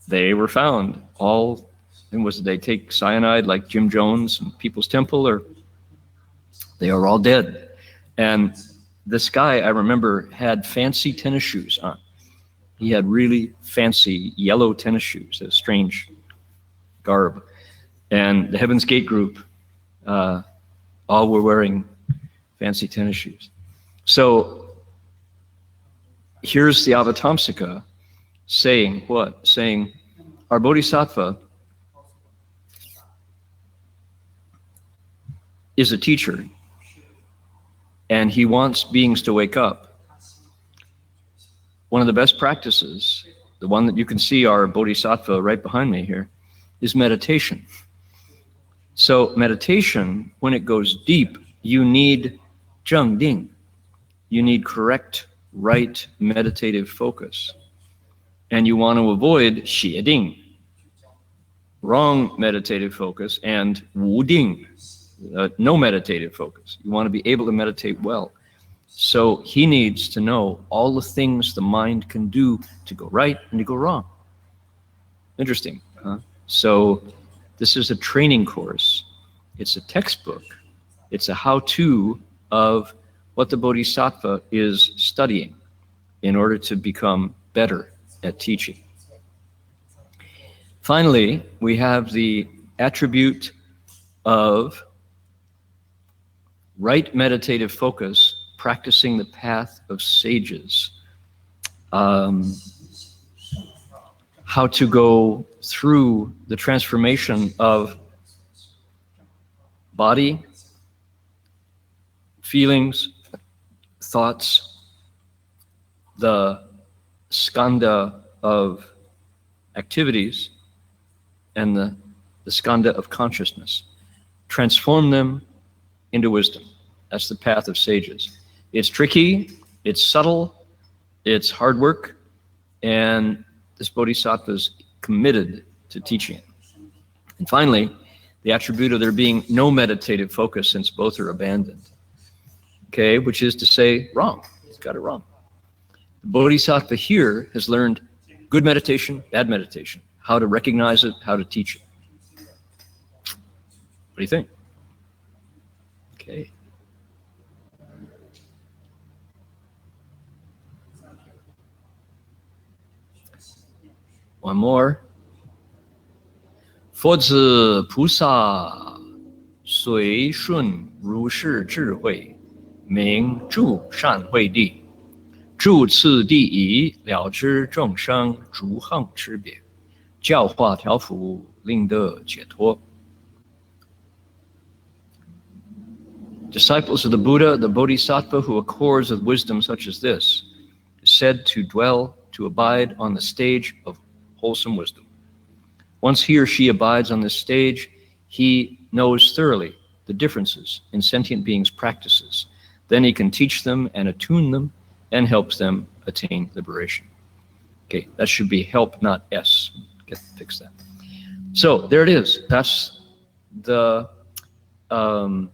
B: they were found all, and was they take cyanide like Jim Jones and People's Temple, or they are all dead. And this guy, I remember, had fancy tennis shoes on. He had really fancy yellow tennis shoes, a strange garb. And the Heaven's Gate group, all were wearing fancy tennis shoes. So here's the Avatamsaka saying what? Saying, our Bodhisattva is a teacher, and he wants beings to wake up. One of the best practices, the one that you can see our Bodhisattva right behind me here, is meditation. So meditation, when it goes deep, you need zheng ding. You need correct, right meditative focus. And you want to avoid xie ding, wrong meditative focus, and wu ding, no meditative focus. You want to be able to meditate well. So he needs to know all the things the mind can do to go right and to go wrong. Interesting, huh? So this is a training course. It's a textbook. It's a how-to of what the Bodhisattva is studying in order to become better at teaching. Finally, we have the attribute of right meditative focus, practicing the path of sages. How to go through the transformation of body, feelings, thoughts, the skandha of activities, and the skandha of consciousness. Transform them into wisdom. That's the path of sages. It's tricky, it's subtle, it's hard work, and this Bodhisattva is committed to teaching it. And finally, the attribute of there being no meditative focus, since both are abandoned. Okay, which is to say, wrong. He's got it wrong. The Bodhisattva here has learned good meditation, bad meditation, how to recognize it, how to teach it. What do you think? Okay. One more. 佛子菩萨随顺如是智慧，名住善慧地。住次第已，了知众生诸行之别，教化调伏，令得解脱。Disciples of the Buddha, the Bodhisattva who accords with wisdom such as this, is said to dwell, to abide on the stage of wholesome wisdom. Once he or she abides on this stage, he knows thoroughly the differences in sentient beings' practices. Then he can teach them and attune them and helps them attain liberation. Okay, that should be help, not fix that. So there it is. That's the what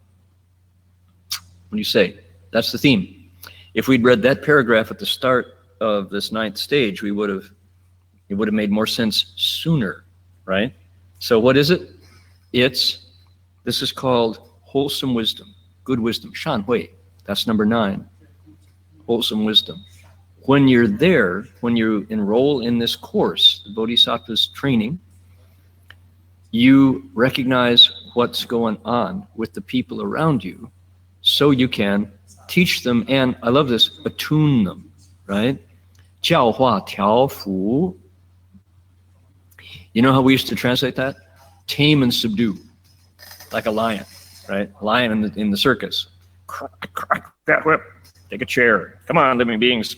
B: do you say? That's the theme. If we'd read that paragraph at the start of this 9th stage, it would have made more sense sooner, right? So what is it? This is called wholesome wisdom, good wisdom, shan hui. That's number 9, wholesome wisdom. When you're there, when you enroll in this course, the Bodhisattva's training, you recognize what's going on with the people around you so you can teach them, and I love this, attune them, right? 教化调伏. You know how we used to translate that? Tame and subdue, like a lion, right? A lion in the circus. Crack that whip, take a chair. Come on, living beings,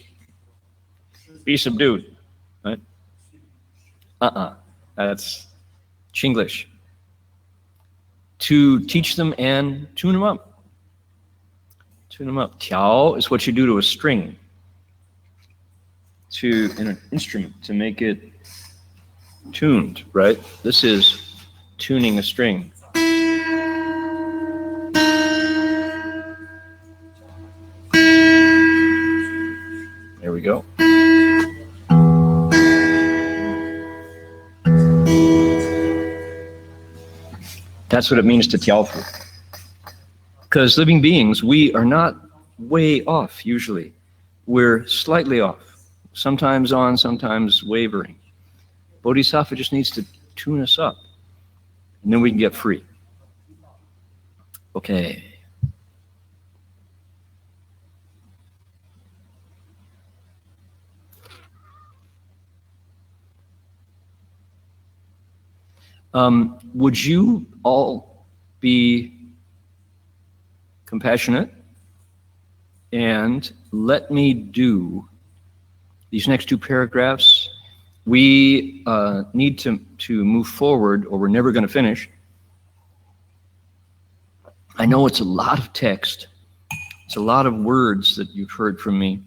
B: be subdued, right? That's Chinglish. To teach them and tune them up. Tune them up. Tiao is what you do to a string, in an instrument, to make it tuned, right? This is tuning a string. There we go. That's what it means to tiaofu. Because living beings, we are not way off usually. We're slightly off. Sometimes on, sometimes wavering. Bodhisattva just needs to tune us up, and then we can get free. Okay. Would you all be compassionate and let me do these next 2 paragraphs? We need to move forward, or we're never going to finish. I know it's a lot of text. It's a lot of words that you've heard from me.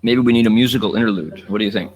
B: Maybe we need a musical interlude. What do you think?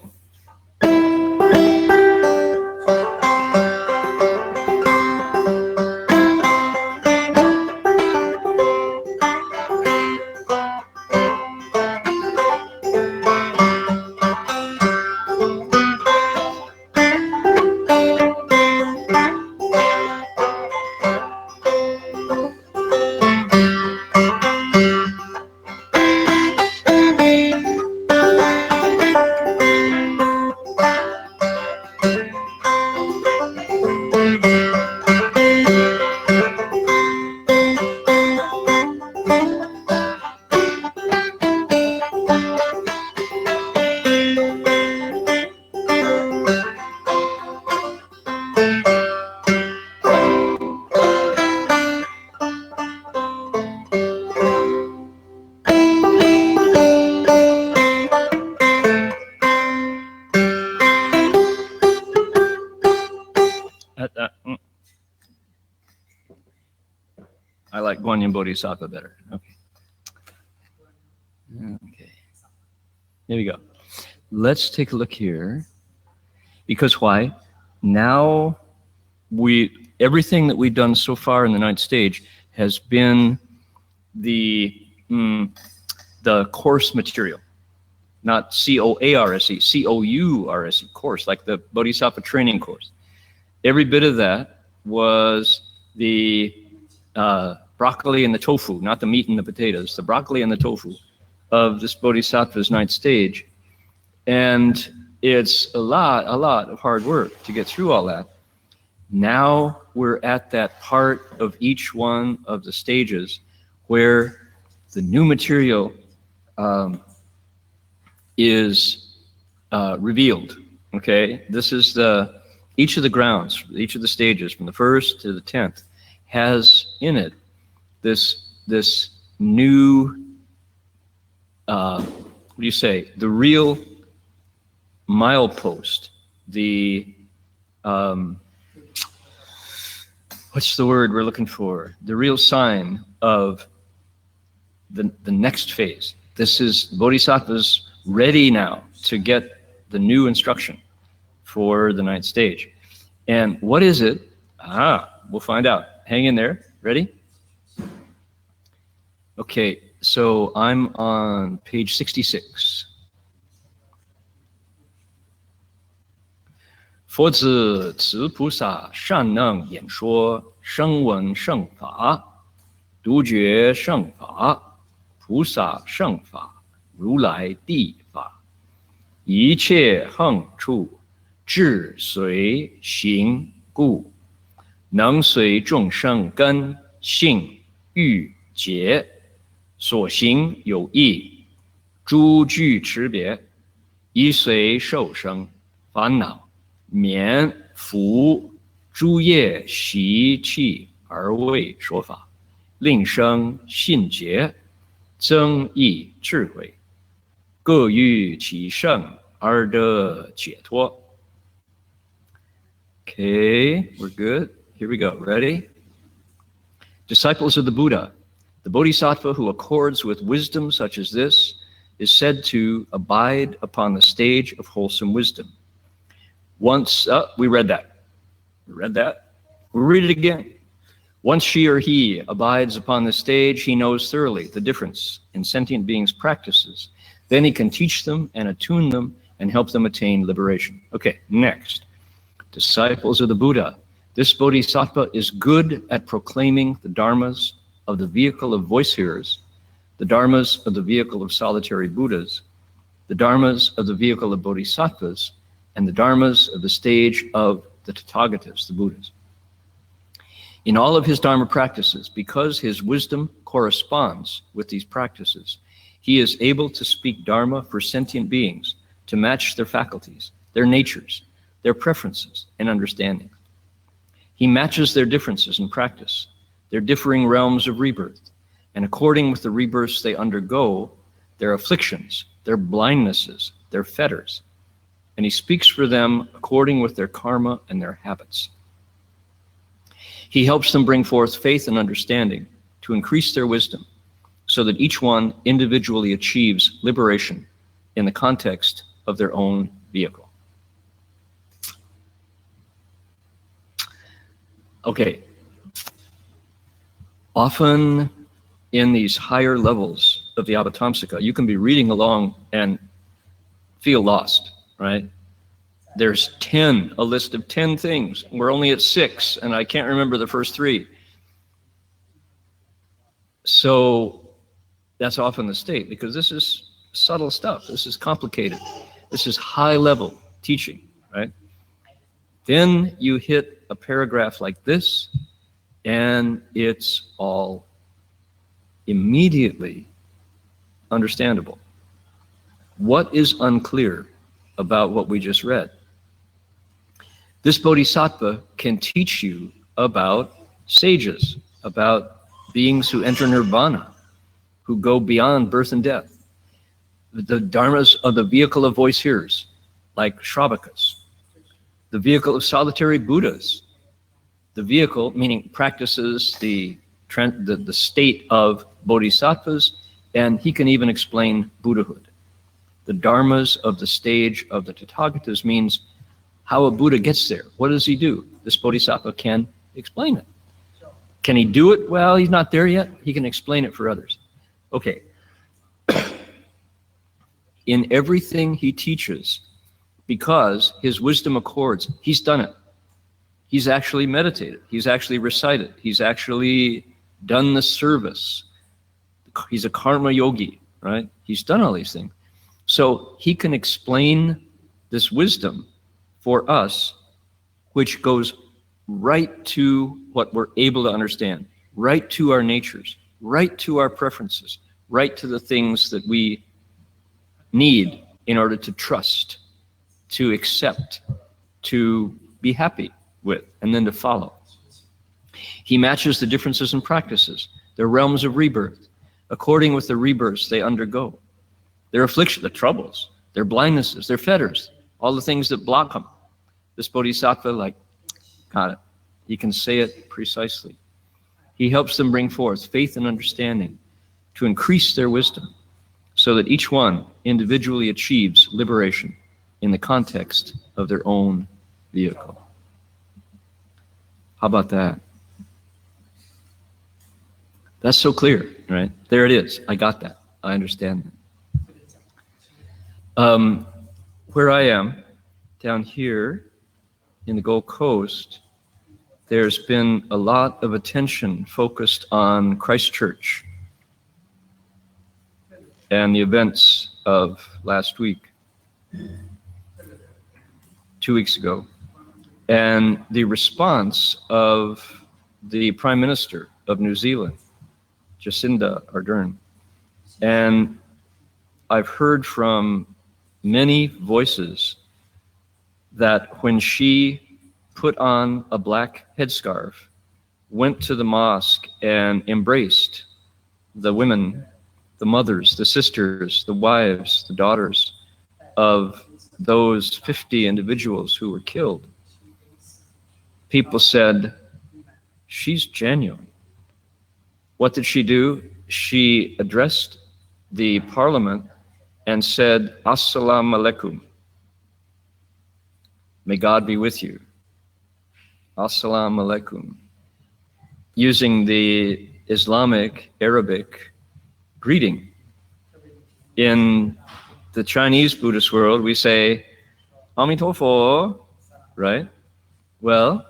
B: I like Guanyin Bodhisattva better. Okay. Okay. There we go. Let's take a look here. Because why? Now everything that we've done so far in the 9th stage has been the course material. Not C-O-A-R-S-E, C-O-U-R-S-E, course, like the Bodhisattva training course. Every bit of that was the broccoli and the tofu, not the meat and the potatoes, the broccoli and the tofu of this Bodhisattva's 9th stage. And it's a lot of hard work to get through all that. Now we're at that part of each one of the stages where the new material is revealed. Okay, this is each of the grounds, each of the stages from the 1st to the 10th has in it this new, what do you say, the real milepost, the, what's the word we're looking for? The real sign of the next phase. This is Bodhisattva's ready now to get the new instruction for the 9th stage. And what is it? We'll find out. hang in there. Ready? Okay, so I'm on page 66. 佛子慈菩萨善能演说声闻圣法，独觉圣法，菩萨圣法，如来地法，一切横处，智随行故，能随众生根性欲结，所行有异，诸具持别，一随受生烦恼眠伏诸业习气而为说法，令生信结，增益智慧，各欲其胜而得解脱。Okay, we're good. Here we go. Ready? Disciples of the Buddha. The Bodhisattva who accords with wisdom such as this is said to abide upon the stage of wholesome wisdom. Once, we read that. We read that. We'll read it again. Once she or he abides upon the stage, he knows thoroughly the difference in sentient beings' practices. Then he can teach them and attune them and help them attain liberation. Okay, next. Disciples of the Buddha. This Bodhisattva is good at proclaiming the dharmas of the vehicle of voice hearers, the dharmas of the vehicle of solitary Buddhas, the dharmas of the vehicle of Bodhisattvas, and the dharmas of the stage of the Tathagatas, the Buddhas. In all of his dharma practices, because his wisdom corresponds with these practices, he is able to speak dharma for sentient beings to match their faculties, their natures, their preferences, and understanding. He matches their differences in practice, their differing realms of rebirth, and according with the rebirths they undergo, their afflictions, their blindnesses, their fetters, and he speaks for them according with their karma and their habits. He helps them bring forth faith and understanding to increase their wisdom, so that each one individually achieves liberation in the context of their own vehicle. Okay. Often in these higher levels of the Avatamsaka, you can be reading along and feel lost, right? There's 10, a list of 10 things. We're only at 6, and I can't remember the first 3. So that's often the state, because this is subtle stuff. This is complicated. This is high level teaching, right? Then you hit a paragraph like this, and it's all immediately understandable. What is unclear about what we just read? This Bodhisattva can teach you about sages, about beings who enter nirvana, who go beyond birth and death, the dharmas of the vehicle of voice hearers, like Shravakas, the vehicle of solitary Buddhas, the vehicle, meaning practices the state of bodhisattvas, and he can even explain Buddhahood. The dharmas of the stage of the Tathagatas means how a Buddha gets there. What does he do? This bodhisattva can explain it. Can he do it? Well, he's not there yet. He can explain it for others. Okay. In everything he teaches, because his wisdom accords, he's done it. He's actually meditated. He's actually recited. He's actually done the service. He's a karma yogi, right? He's done all these things. So he can explain this wisdom for us, which goes right to what we're able to understand, right to our natures, right to our preferences, right to the things that we need in order to trust, to accept, to be happy with, and then to follow. He matches the differences in practices, their realms of rebirth, according with the rebirths they undergo, their affliction, the troubles, their blindnesses, their fetters, all the things that block them. This bodhisattva, got it. He can say it precisely. He helps them bring forth faith and understanding to increase their wisdom, so that each one individually achieves liberation in the context of their own vehicle. How about that? That's so clear, right? There it is. I got that. I understand that. Where I am, down here in the Gold Coast, there's been a lot of attention focused on Christchurch and the events of last week, 2 weeks ago, and the response of the Prime Minister of New Zealand, Jacinda Ardern. And I've heard from many voices that when she put on a black headscarf, went to the mosque and embraced the women, the mothers, the sisters, the wives, the daughters of those 50 individuals who were killed, people said, she's genuine. What did she do? She addressed the parliament and said, Assalamu alaikum. May God be with you. Assalamu alaikum. Using the Islamic Arabic greeting. In the Chinese Buddhist world, we say, Amitofo, right? Well,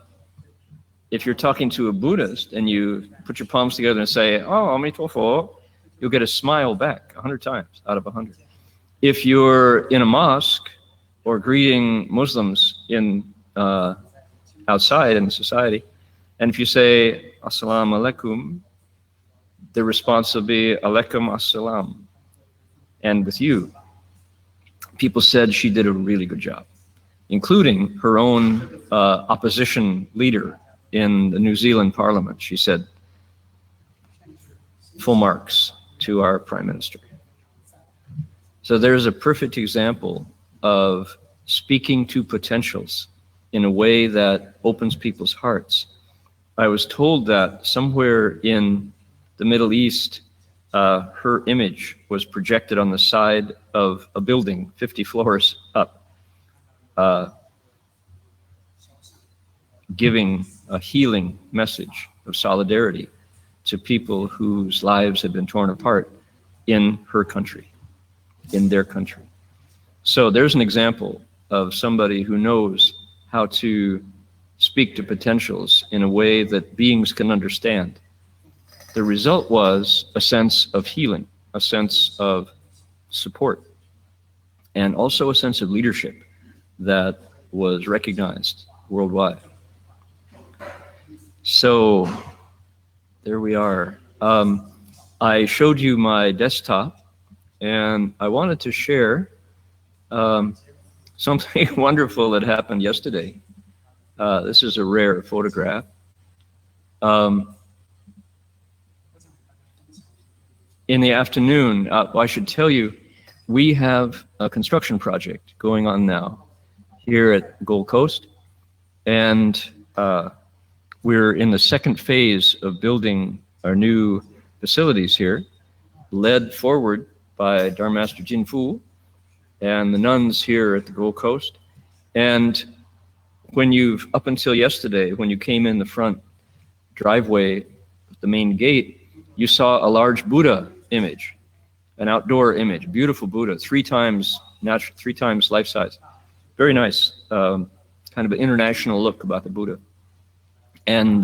B: if you're talking to a Buddhist and you put your palms together and say, oh, Amitofo, you'll get a smile back 100 times out of 100. If you're in a mosque or greeting Muslims in outside in society, and if you say, Assalamu alaikum, the response will be, Alaikum assalam. And with you, people said she did a really good job, including her own opposition leader in the New Zealand Parliament. She said, full marks to our Prime Minister. So there's a perfect example of speaking to potentials in a way that opens people's hearts. I was told that somewhere in the Middle East, her image was projected on the side of a building 50 floors up, giving a healing message of solidarity to people whose lives have been torn apart in her country, in their country. So there's an example of somebody who knows how to speak to potentials in a way that beings can understand. The result was a sense of healing, a sense of support, and also a sense of leadership that was recognized worldwide. So there we are. I showed you my desktop, and I wanted to share something wonderful that happened yesterday. This is a rare photograph. In the afternoon, I should tell you, we have a construction project going on now here at Gold Coast, and we're in the second phase of building our new facilities here, led forward by Dharma Master Jin Fu and the nuns here at the Gold Coast. And up until yesterday, when you came in the front driveway, the main gate, you saw a large Buddha image, an outdoor image, beautiful Buddha, 3 times natural, 3 times life size. Very nice, kind of an international look about the Buddha. And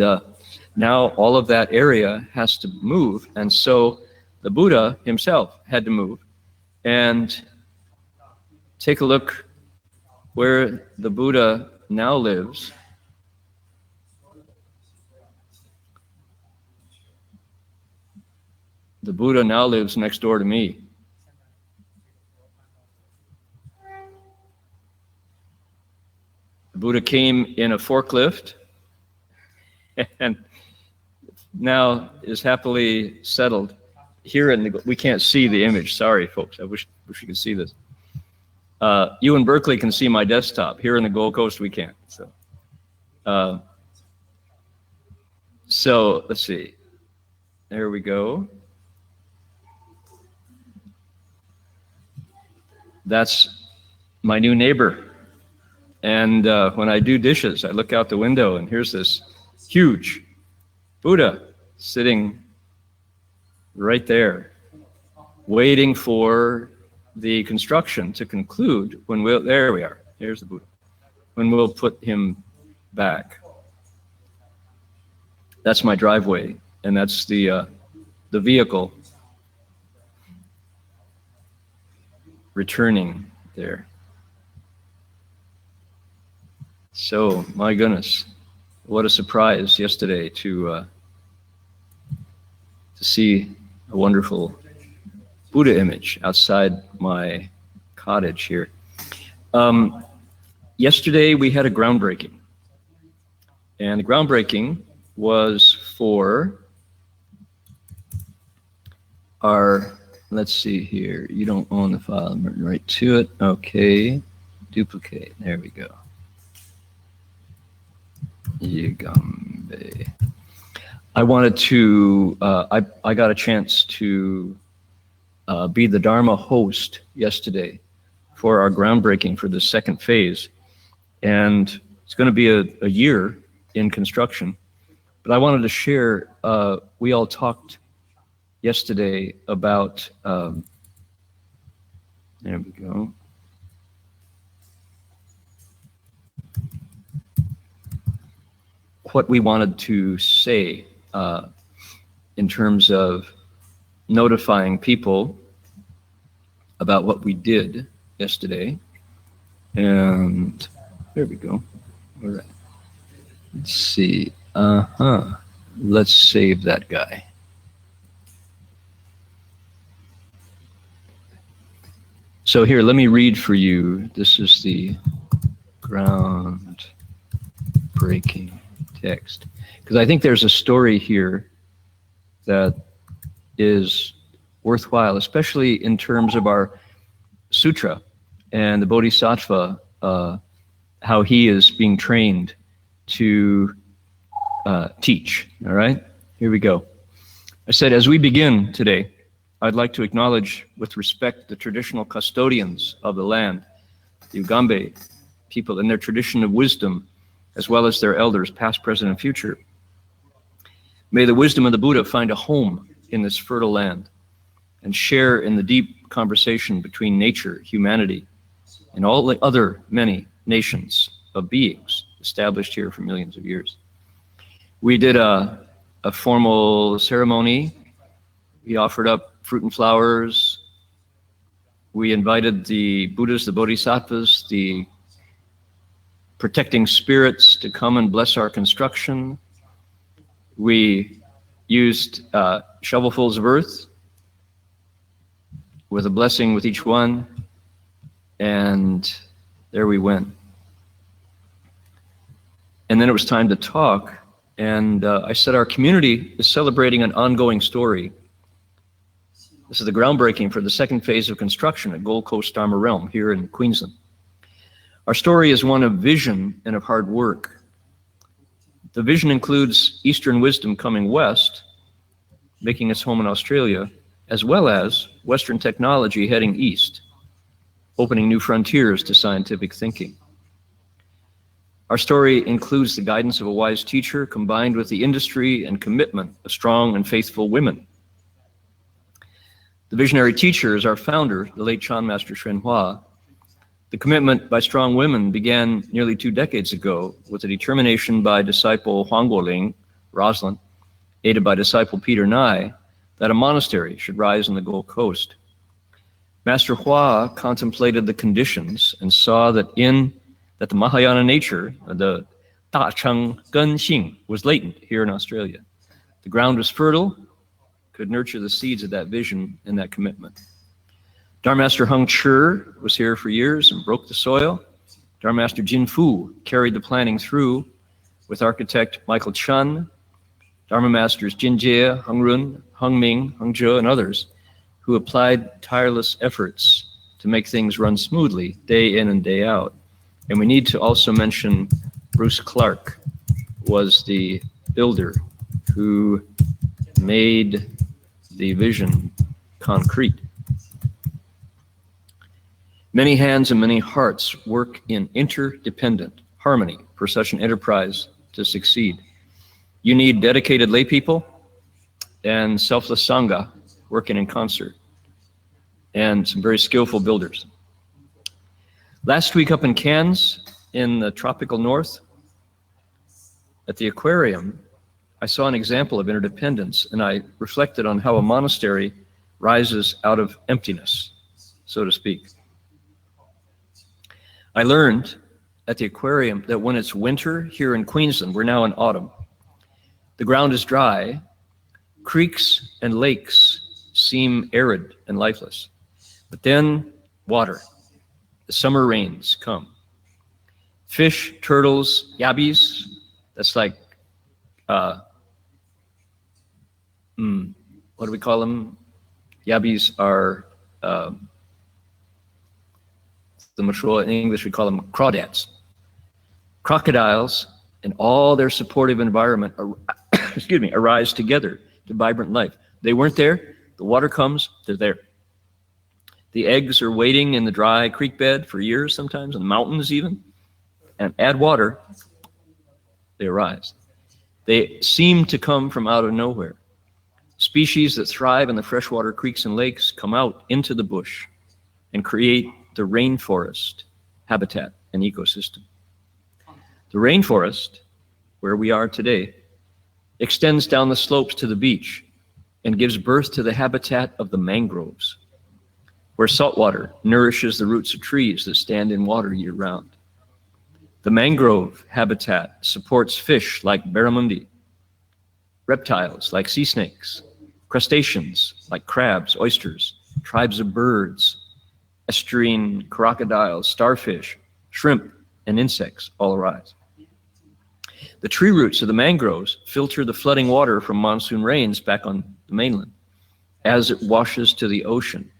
B: now all of that area has to move, and so the Buddha himself had to move. And take a look where the Buddha now lives. The Buddha now lives next door to me. The Buddha came in a forklift and now is happily settled here in the, we can't see the image, sorry folks, I wish you could see this. You in Berkeley can see my desktop. Here in the Gold Coast we can't. So let's see. There we go. That's my new neighbor. And when I do dishes, I look out the window and here's this huge Buddha sitting right there, waiting for the construction to conclude when we'll, there we are, here's the Buddha, when we'll put him back. That's my driveway, and that's the vehicle returning there. So, my goodness, what a surprise yesterday to see a wonderful Buddha image outside my cottage here. Yesterday we had a groundbreaking, and the groundbreaking was for our, let's see here, you don't own the file, I'm right to it, okay, duplicate, there we go. Yigambe. I wanted to, I got a chance to be the Dharma host yesterday for our groundbreaking for the second phase. And it's going to be a year in construction. But I wanted to share, we all talked yesterday about, there we go. What we wanted to say in terms of notifying people about what we did yesterday. And there we go. All right. Let's see. Let's save that guy. So here, let me read for you. This is the ground-breaking text. Because I think there's a story here that is worthwhile, especially in terms of our sutra and the bodhisattva, how he is being trained to teach. All right, here we go. I said, as we begin today, I'd like to acknowledge with respect the traditional custodians of the land, the Ugambe people, and their tradition of wisdom, as well as their elders, past, present, and future. May the wisdom of the Buddha find a home in this fertile land and share in the deep conversation between nature, humanity, and all the other many nations of beings established here for millions of years. We did a formal ceremony. We offered up fruit and flowers. We invited the Buddhas, the bodhisattvas, the protecting spirits to come and bless our construction. We used shovelfuls of earth with a blessing with each one, and there we went. And then it was time to talk, and I said our community is celebrating an ongoing story. This is the groundbreaking for the second phase of construction at Gold Coast Dharma Realm here in Queensland. Our story is one of vision and of hard work. The vision includes Eastern wisdom coming west, making its home in Australia, as well as Western technology heading east, opening new frontiers to scientific thinking. Our story includes the guidance of a wise teacher combined with the industry and commitment of strong and faithful women. The visionary teacher is our founder, the late Chan Master Shren Hua. The commitment by strong women began nearly 2 decades ago with a determination by disciple Huang Guoling, Rosalind, aided by disciple Peter Nye, that a monastery should rise on the Gold Coast. Master Hua contemplated the conditions and saw that the Mahayana nature, the Da Cheng Gen Xing, was latent here in Australia. The ground was fertile, could nurture the seeds of that vision and that commitment. Dharma Master Heng Sure was here for years and broke the soil. Dharma Master Jin Fu carried the planning through with architect Michael Chun, Dharma Masters Jin Jie, Heng Run, Heng Ming, Heng Zhe, and others who applied tireless efforts to make things run smoothly day in and day out. And we need to also mention Bruce Clark was the builder who made the vision concrete. Many hands and many hearts work in interdependent harmony for such an enterprise to succeed. You need dedicated lay people and selfless sangha working in concert, and some very skillful builders. Last week up in Cairns, in the tropical north, at the aquarium, I saw an example of interdependence, and I reflected on how a monastery rises out of emptiness, so to speak. I learned at the aquarium that when it's winter here in Queensland, we're now in autumn, the ground is dry, creeks and lakes seem arid and lifeless. But then water, the summer rains come. Fish, turtles, yabbies, that's like, what do we call them? Yabbies are, the mature in English we call them crawdads. Crocodiles and all their supportive environment, arise together to vibrant life. They weren't there, the water comes, they're there. The eggs are waiting in the dry creek bed for years sometimes, in the mountains even, and add water, they arise. They seem to come from out of nowhere. Species that thrive in the freshwater creeks and lakes come out into the bush and create the rainforest habitat and ecosystem. The rainforest, where we are today, extends down the slopes to the beach and gives birth to the habitat of the mangroves, where salt water nourishes the roots of trees that stand in water year-round. The mangrove habitat supports fish like barramundi, reptiles like sea snakes, crustaceans like crabs, oysters, tribes of birds, estuarine crocodiles, starfish, shrimp, and insects all arise. The tree roots of the mangroves filter the flooding water from monsoon rains back on the mainland as it washes to the ocean.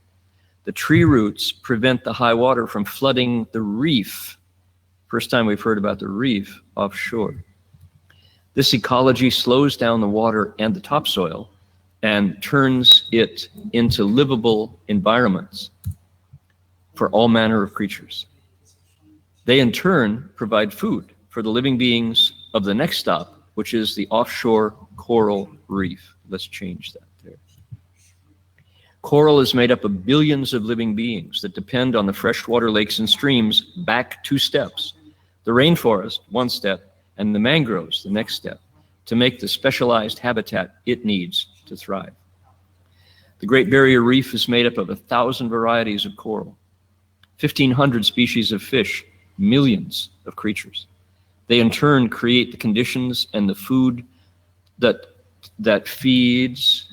B: The tree roots prevent the high water from flooding the reef. First time we've heard about the reef offshore. This ecology slows down the water and the topsoil and turns it into livable environments for all manner of creatures. They in turn provide food for the living beings of the next stop, which is the offshore coral reef. Let's change that there. Coral is made up of billions of living beings that depend on the freshwater lakes and streams back 2 steps. The rainforest, 1 step, and the mangroves, the next step, to make the specialized habitat it needs to thrive. The Great Barrier Reef is made up of 1,000 varieties of coral, 1,500 species of fish, millions of creatures. They in turn create the conditions and the food that feeds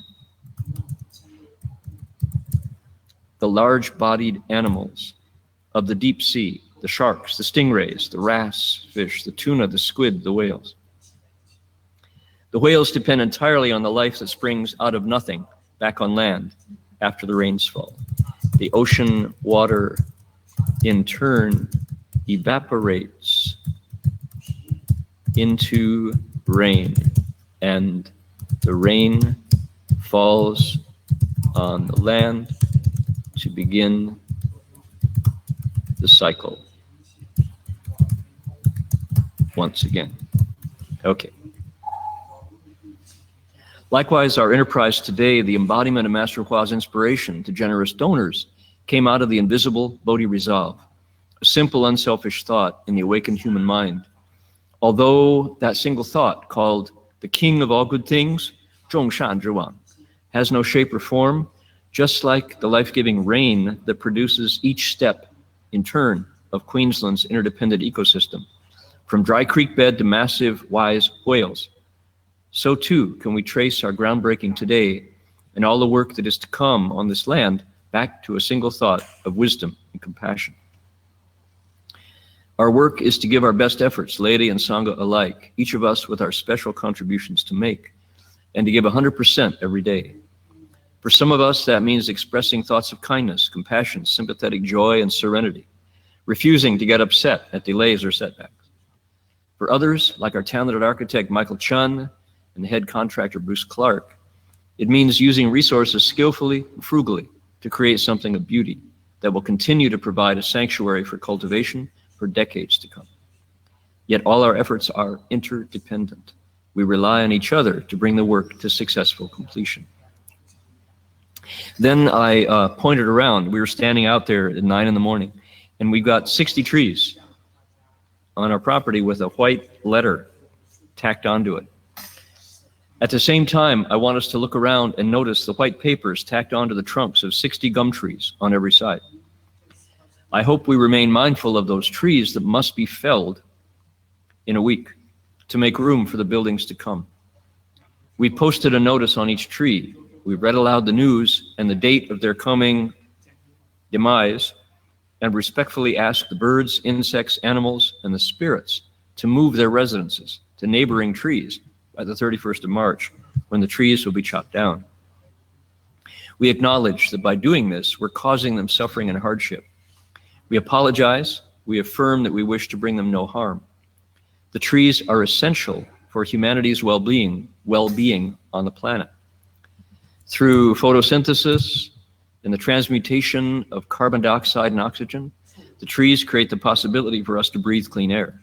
B: the large-bodied animals of the deep sea, the sharks, the stingrays, the wrasse fish, the tuna, the squid, the whales. The whales depend entirely on the life that springs out of nothing back on land after the rains fall. The ocean water in turn evaporates into rain, and the rain falls on the land to begin the cycle once again. Okay. Likewise, our enterprise today, the embodiment of Master Hua's inspiration to generous donors, came out of the invisible Bodhi resolve, a simple, unselfish thought in the awakened human mind. Although that single thought, called the King of all good things, Zhong Shan Zhi Wang, has no shape or form, just like the life-giving rain that produces each step in turn of Queensland's interdependent ecosystem, from dry creek bed to massive wise whales, so too can we trace our groundbreaking today and all the work that is to come on this land back to a single thought of wisdom and compassion. Our work is to give our best efforts, laity and sangha alike, each of us with our special contributions to make, and to give 100% every day. For some of us, that means expressing thoughts of kindness, compassion, sympathetic joy, and serenity, refusing to get upset at delays or setbacks. For others, like our talented architect Michael Chun and the head contractor Bruce Clark, it means using resources skillfully and frugally to create something of beauty that will continue to provide a sanctuary for cultivation for decades to come. Yet all our efforts are interdependent. We rely on each other to bring the work to successful completion. Then I pointed around. We were standing out there at 9 in the morning, and we got 60 trees on our property with a white letter tacked onto it. At the same time, I want us to look around and notice the white papers tacked onto the trunks of 60 gum trees on every side. I hope we remain mindful of those trees that must be felled in a week to make room for the buildings to come. We posted a notice on each tree. We read aloud the news and the date of their coming demise, and respectfully asked the birds, insects, animals, and the spirits to move their residences to neighboring trees by the 31st of March, when the trees will be chopped down. We acknowledge that by doing this, we're causing them suffering and hardship. We apologize. We affirm that we wish to bring them no harm. The trees are essential for humanity's well-being on the planet. Through photosynthesis and the transmutation of carbon dioxide and oxygen, the trees create the possibility for us to breathe clean air.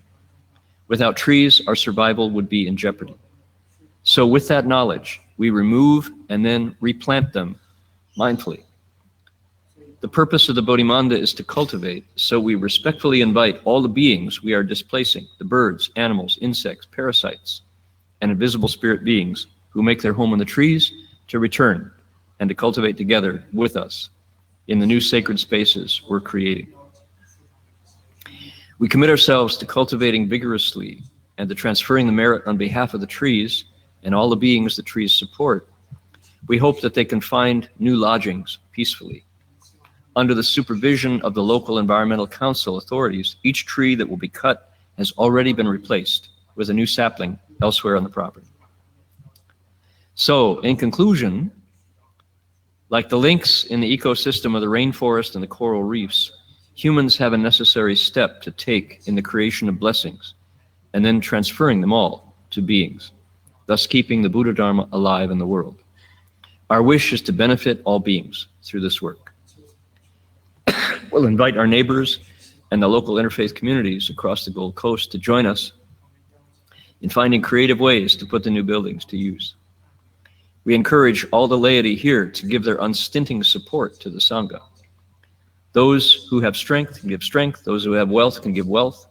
B: Without trees, our survival would be in jeopardy. So with that knowledge, we remove and then replant them mindfully. The purpose of the Bodhimanda is to cultivate, so we respectfully invite all the beings we are displacing, the birds, animals, insects, parasites, and invisible spirit beings who make their home in the trees, to return and to cultivate together with us in the new sacred spaces we're creating. We commit ourselves to cultivating vigorously and to transferring the merit on behalf of the trees and all the beings the trees support. We hope that they can find new lodgings peacefully. Under the supervision of the local environmental council authorities, each tree that will be cut has already been replaced with a new sapling elsewhere on the property. So, in conclusion, like the links in the ecosystem of the rainforest and the coral reefs, humans have a necessary step to take in the creation of blessings and then transferring them all to beings, thus keeping the Buddha Dharma alive in the world. Our wish is to benefit all beings through this work. We'll invite our neighbors and the local interfaith communities across the Gold Coast to join us in finding creative ways to put the new buildings to use. We encourage all the laity here to give their unstinting support to the Sangha. Those who have strength can give strength, those who have wealth can give wealth,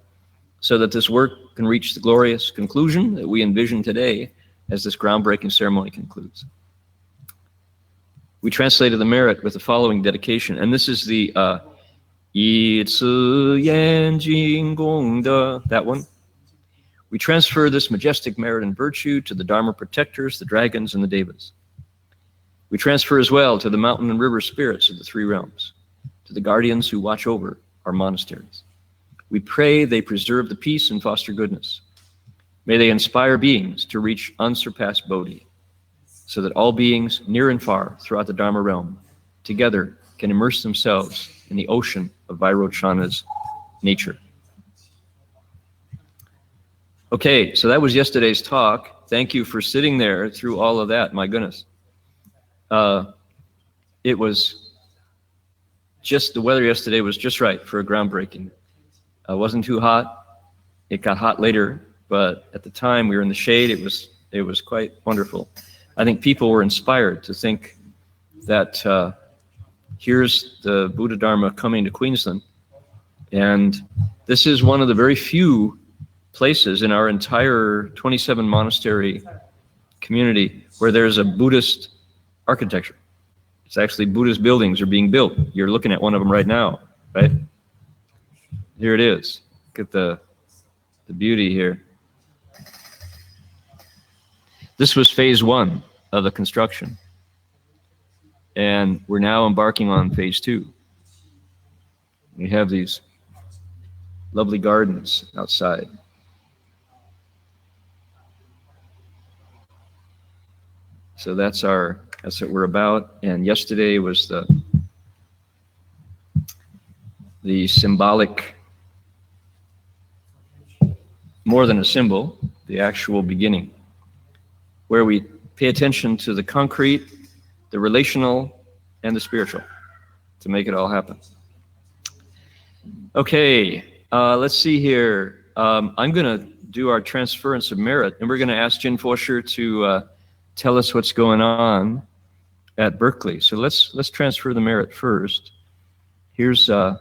B: so that this work can reach the glorious conclusion that we envision today as this groundbreaking ceremony concludes. We translated the merit with the following dedication, and this is the Yi Ci Yan Jing Gong De, that one. We transfer this majestic merit and virtue to the Dharma protectors, the dragons, and the devas. We transfer as well to the mountain and river spirits of the three realms, to the guardians who watch over our monasteries. We pray they preserve the peace and foster goodness. May they inspire beings to reach unsurpassed Bodhi, so that all beings near and far throughout the Dharma realm together can immerse themselves in the ocean of Vairochana's nature. Okay, so that was yesterday's talk. Thank you for sitting there through all of that. My goodness. It was just, the weather yesterday was just right for a groundbreaking. It wasn't too hot. It got hot later, but at the time we were in the shade. It was quite wonderful. I think people were inspired to think that here's the Buddha Dharma coming to Queensland. And this is one of the very few places in our entire 27 monastery community where there's a Buddhist architecture. It's actually Buddhist buildings are being built. You're looking at one of them right now, right? Here it is. Look at the beauty here. This was phase 1 of the construction. And we're now embarking on phase 2. We have these lovely gardens outside. So that's what we're about. And yesterday was the symbolic, more than a symbol, the actual beginning, where we pay attention to the concrete, the relational, and the spiritual to make it all happen. Okay, let's see here. I'm going to do our transference of merit, and we're going to ask Jin Fosher to tell us what's going on. at Berkeley. So let's transfer the merit first. Here's, do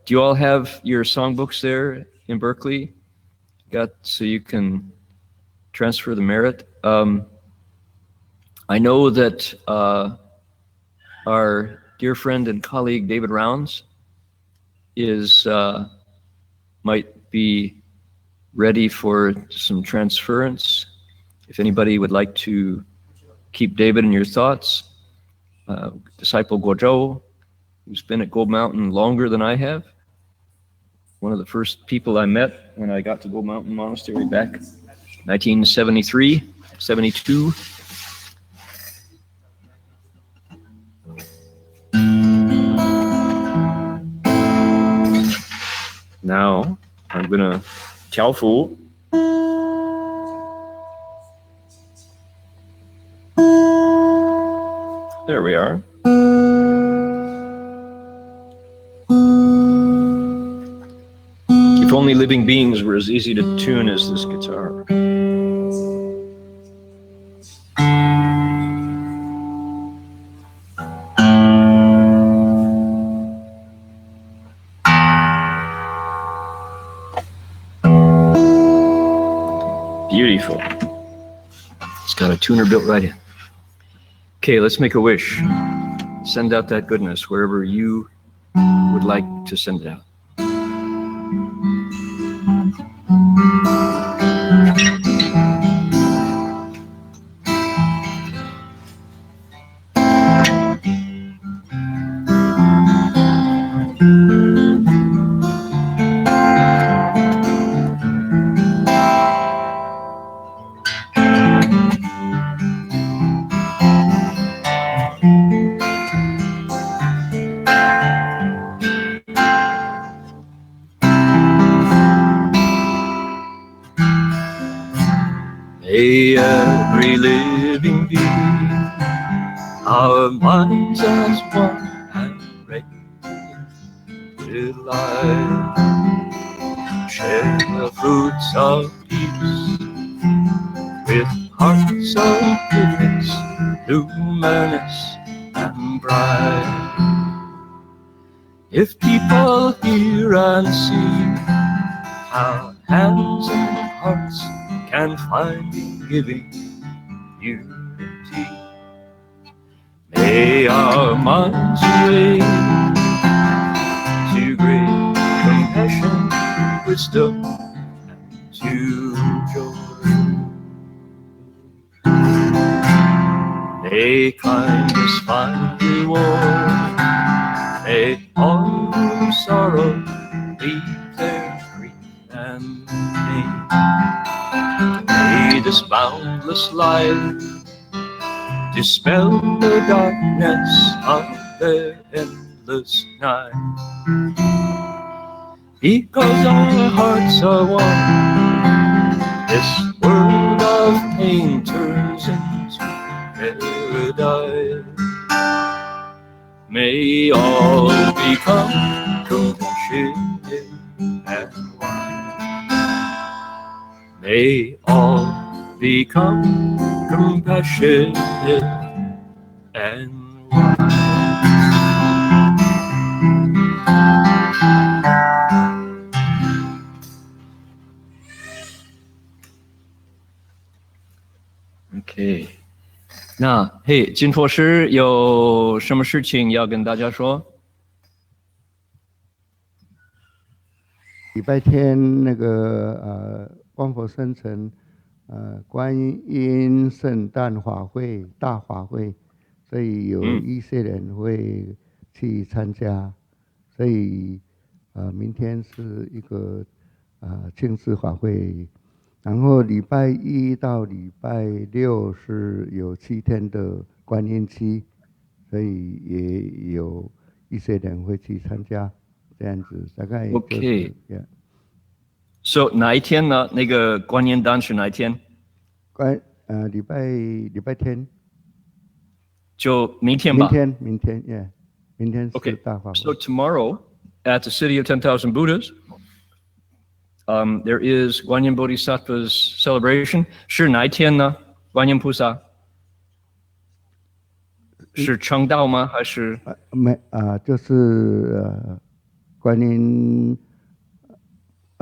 B: you all have your songbooks there in Berkeley? So you can transfer the merit. I know that our dear friend and colleague David Rounds might be ready for some transference. If anybody would like to keep David in your thoughts, disciple Guozhou, who's been at Gold Mountain longer than I have, one of the first people I met when I got to Gold Mountain Monastery back 1973, 72. Now I'm gonna 调符. There we are. If only living beings were as easy to tune as this guitar. Beautiful. It's got a tuner built right in. Okay, let's make a wish. Send out that goodness wherever you would like to send it out. May every living being, our minds as one and radiant with light, share the fruits of peace with hearts of goodness, luminous and bright. If people hear and see how hands and hearts can find in giving unity, may our minds awake to great compassion, wisdom, and to joy. May kindness find reward, may all who sorrow leave their grief and pain. May this boundless life dispel the darkness of their endless night. Because our hearts are one, this world of pain turns into paradise. May all become compassionate and wise. May all become compassionate and wise. Okay. 那嘿，金托师有什么事情要跟大家说？
A: 礼拜天那个光佛生成观音圣诞法会大法会，所以有一些人会去参加，所以明天是一个庆祝法会。然后礼拜一到礼拜六是有7天的观音期，所以也有一些人会去参加，这样子大概就是。
B: Okay. So 哪一天呢？那个观音诞是哪一天？
A: 礼拜天。
B: 就明天吧。
A: 明天 ，yeah， 明天是大法会。
B: So tomorrow at the City of 10,000 Buddhas. There is Guanyin Bodhisattva's celebration. 是哪一天呢？观音菩萨是成道吗？还是
A: 就是观音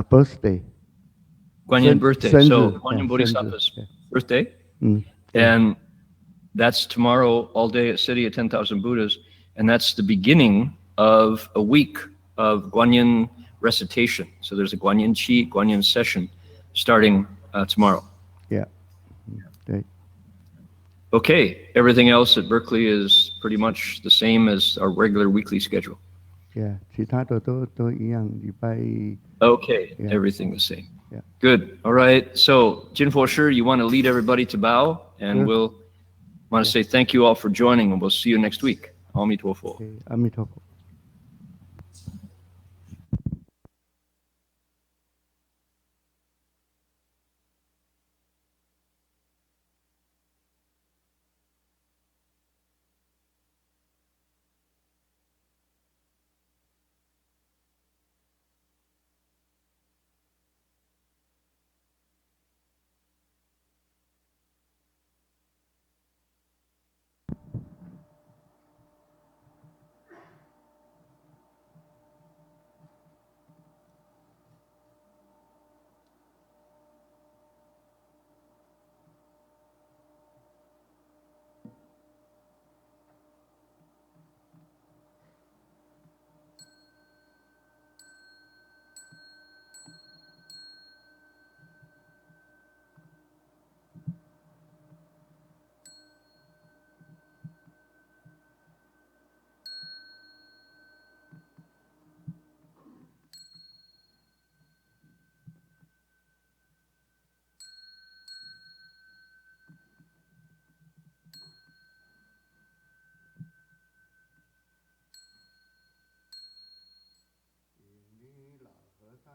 A: birthday，
B: 观音 birthday?
A: 生
B: So
A: 日，
B: 观音
A: 生日，
B: Bodhisattva's birthday?
A: 对
B: And that's tomorrow, all day at City of 10,000 Buddhas. And that's the beginning of a week of Guanyin recitation. So there's a Guanyin Qi, Guanyin session starting tomorrow.
A: yeah， 对
B: Okay, everything else at Berkeley is pretty much the same as our regular weekly schedule.
A: ，yeah， 其他的都一样，礼拜
B: Okay,
A: Yeah.
B: everything the same.
A: Yeah.
B: Good. All right. So, Jinfo Shi, you want to lead everybody to bow, and
A: Sure.
B: we'll want to say thank you all for joining, and we'll see you next week. Amitofo.
A: OK， 阿弥陀佛。老和尚。